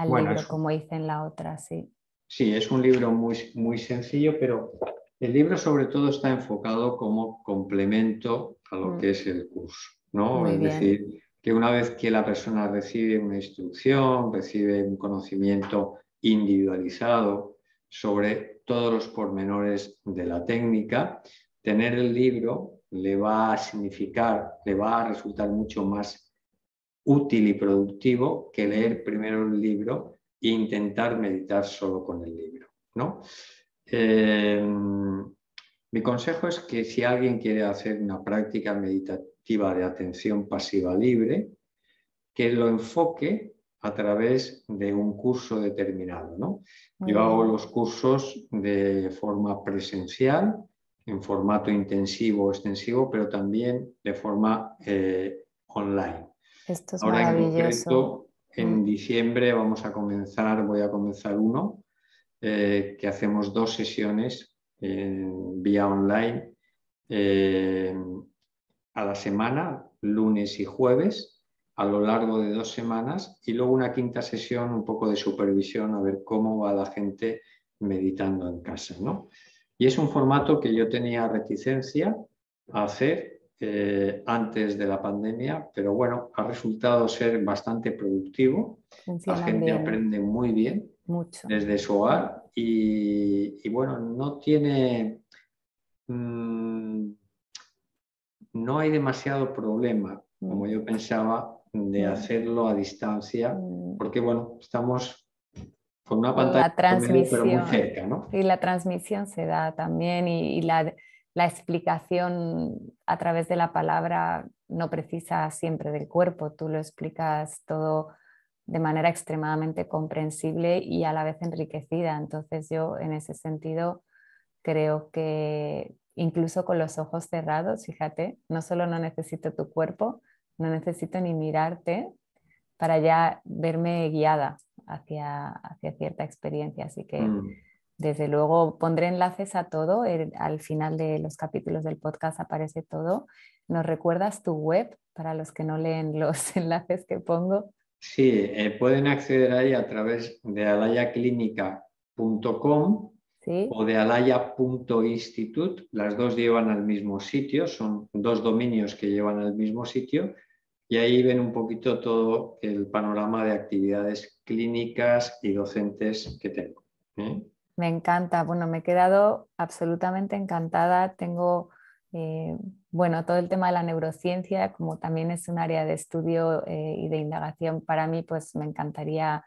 Bueno, libro como hice en la otra, sí. sí, es un libro muy, muy sencillo, pero el libro sobre todo está enfocado como complemento a lo que es el curso, ¿no? Muy Es bien. decir, que una vez que la persona recibe una instrucción, recibe un conocimiento individualizado sobre todos los pormenores de la técnica, tener el libro le va a significar, le va a resultar mucho más útil y productivo que leer primero el libro e intentar meditar solo con el libro, ¿no? Mi consejo es que si alguien quiere hacer una práctica meditativa de atención pasiva libre, que lo enfoque a través de un curso determinado, ¿no? Muy Yo hago bien. los cursos de forma presencial, en formato intensivo o extensivo, pero también de forma online. Esto es Ahora en maravilloso. concreto, en diciembre voy a comenzar uno, que hacemos 2 sesiones vía online eh, a la semana, lunes y jueves, a lo largo de 2 semanas, y luego una quinta sesión, un poco de supervisión, a ver cómo va la gente meditando en casa, ¿no? Y es un formato que yo tenía reticencia a hacer antes de la pandemia, pero bueno, ha resultado ser bastante productivo. La Funcionan gente bien, aprende muy bien mucho. desde su hogar y bueno, mm, no hay demasiado problema, como Mm, yo pensaba, de mm, hacerlo a distancia, mm. porque bueno, estamos con una pantalla La por medio, pero muy transmisión, cerca, ¿no? y la transmisión se da también y la explicación a través de la palabra no precisa siempre del cuerpo, tú lo explicas todo de manera extremadamente comprensible y a la vez enriquecida. Entonces yo en ese sentido creo que incluso con los ojos cerrados, fíjate, no solo no necesito tu cuerpo, no necesito ni mirarte para ya verme guiada hacia cierta experiencia. Así que Mm. desde luego pondré enlaces a todo. Al final de los capítulos del podcast aparece todo. ¿Nos recuerdas tu web para los que no leen los enlaces que pongo? Sí, pueden acceder ahí a través de alayaclinica.com Sí, o de alaya.institute. Las dos llevan al mismo sitio, son 2 dominios que llevan al mismo sitio y ahí ven un poquito todo el panorama de actividades clínicas y docentes que tengo. ¿Eh? me encanta. Bueno, me he quedado absolutamente encantada. Tengo, eh, bueno, todo el tema de la neurociencia, como también es un área de estudio y de indagación para mí, pues me encantaría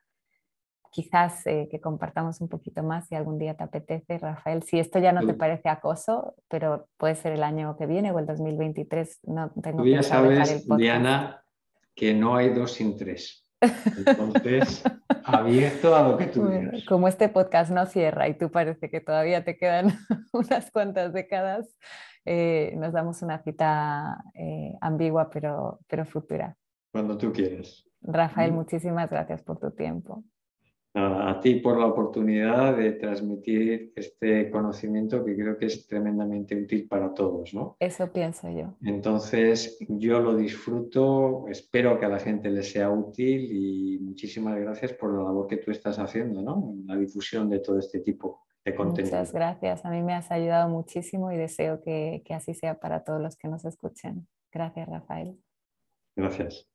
quizás que compartamos un poquito más si algún día te apetece, Rafael. Si esto ya no te Tú, parece acoso, pero puede ser el año que viene o el 2023, no tú tengo ya pensado dejar el sabes, podcast. Diana, que no hay dos sin tres. Entonces, abierto a lo que tú Bueno, digas. como este podcast no cierra y tú parece que todavía te quedan unas cuantas décadas, nos damos una cita ambigua pero futura. Cuando tú quieras. Rafael, ¿Vale? muchísimas gracias por tu tiempo. Nada, a ti por la oportunidad de transmitir este conocimiento que creo que es tremendamente útil para todos, ¿no? Eso pienso yo. Entonces, yo lo disfruto, espero que a la gente le sea útil y muchísimas gracias por la labor que tú estás haciendo, ¿no? En la difusión de todo este tipo de Muchas contenido. gracias. A mí me has ayudado muchísimo y deseo que así sea para todos los que nos escuchen. Gracias, Rafael. Gracias.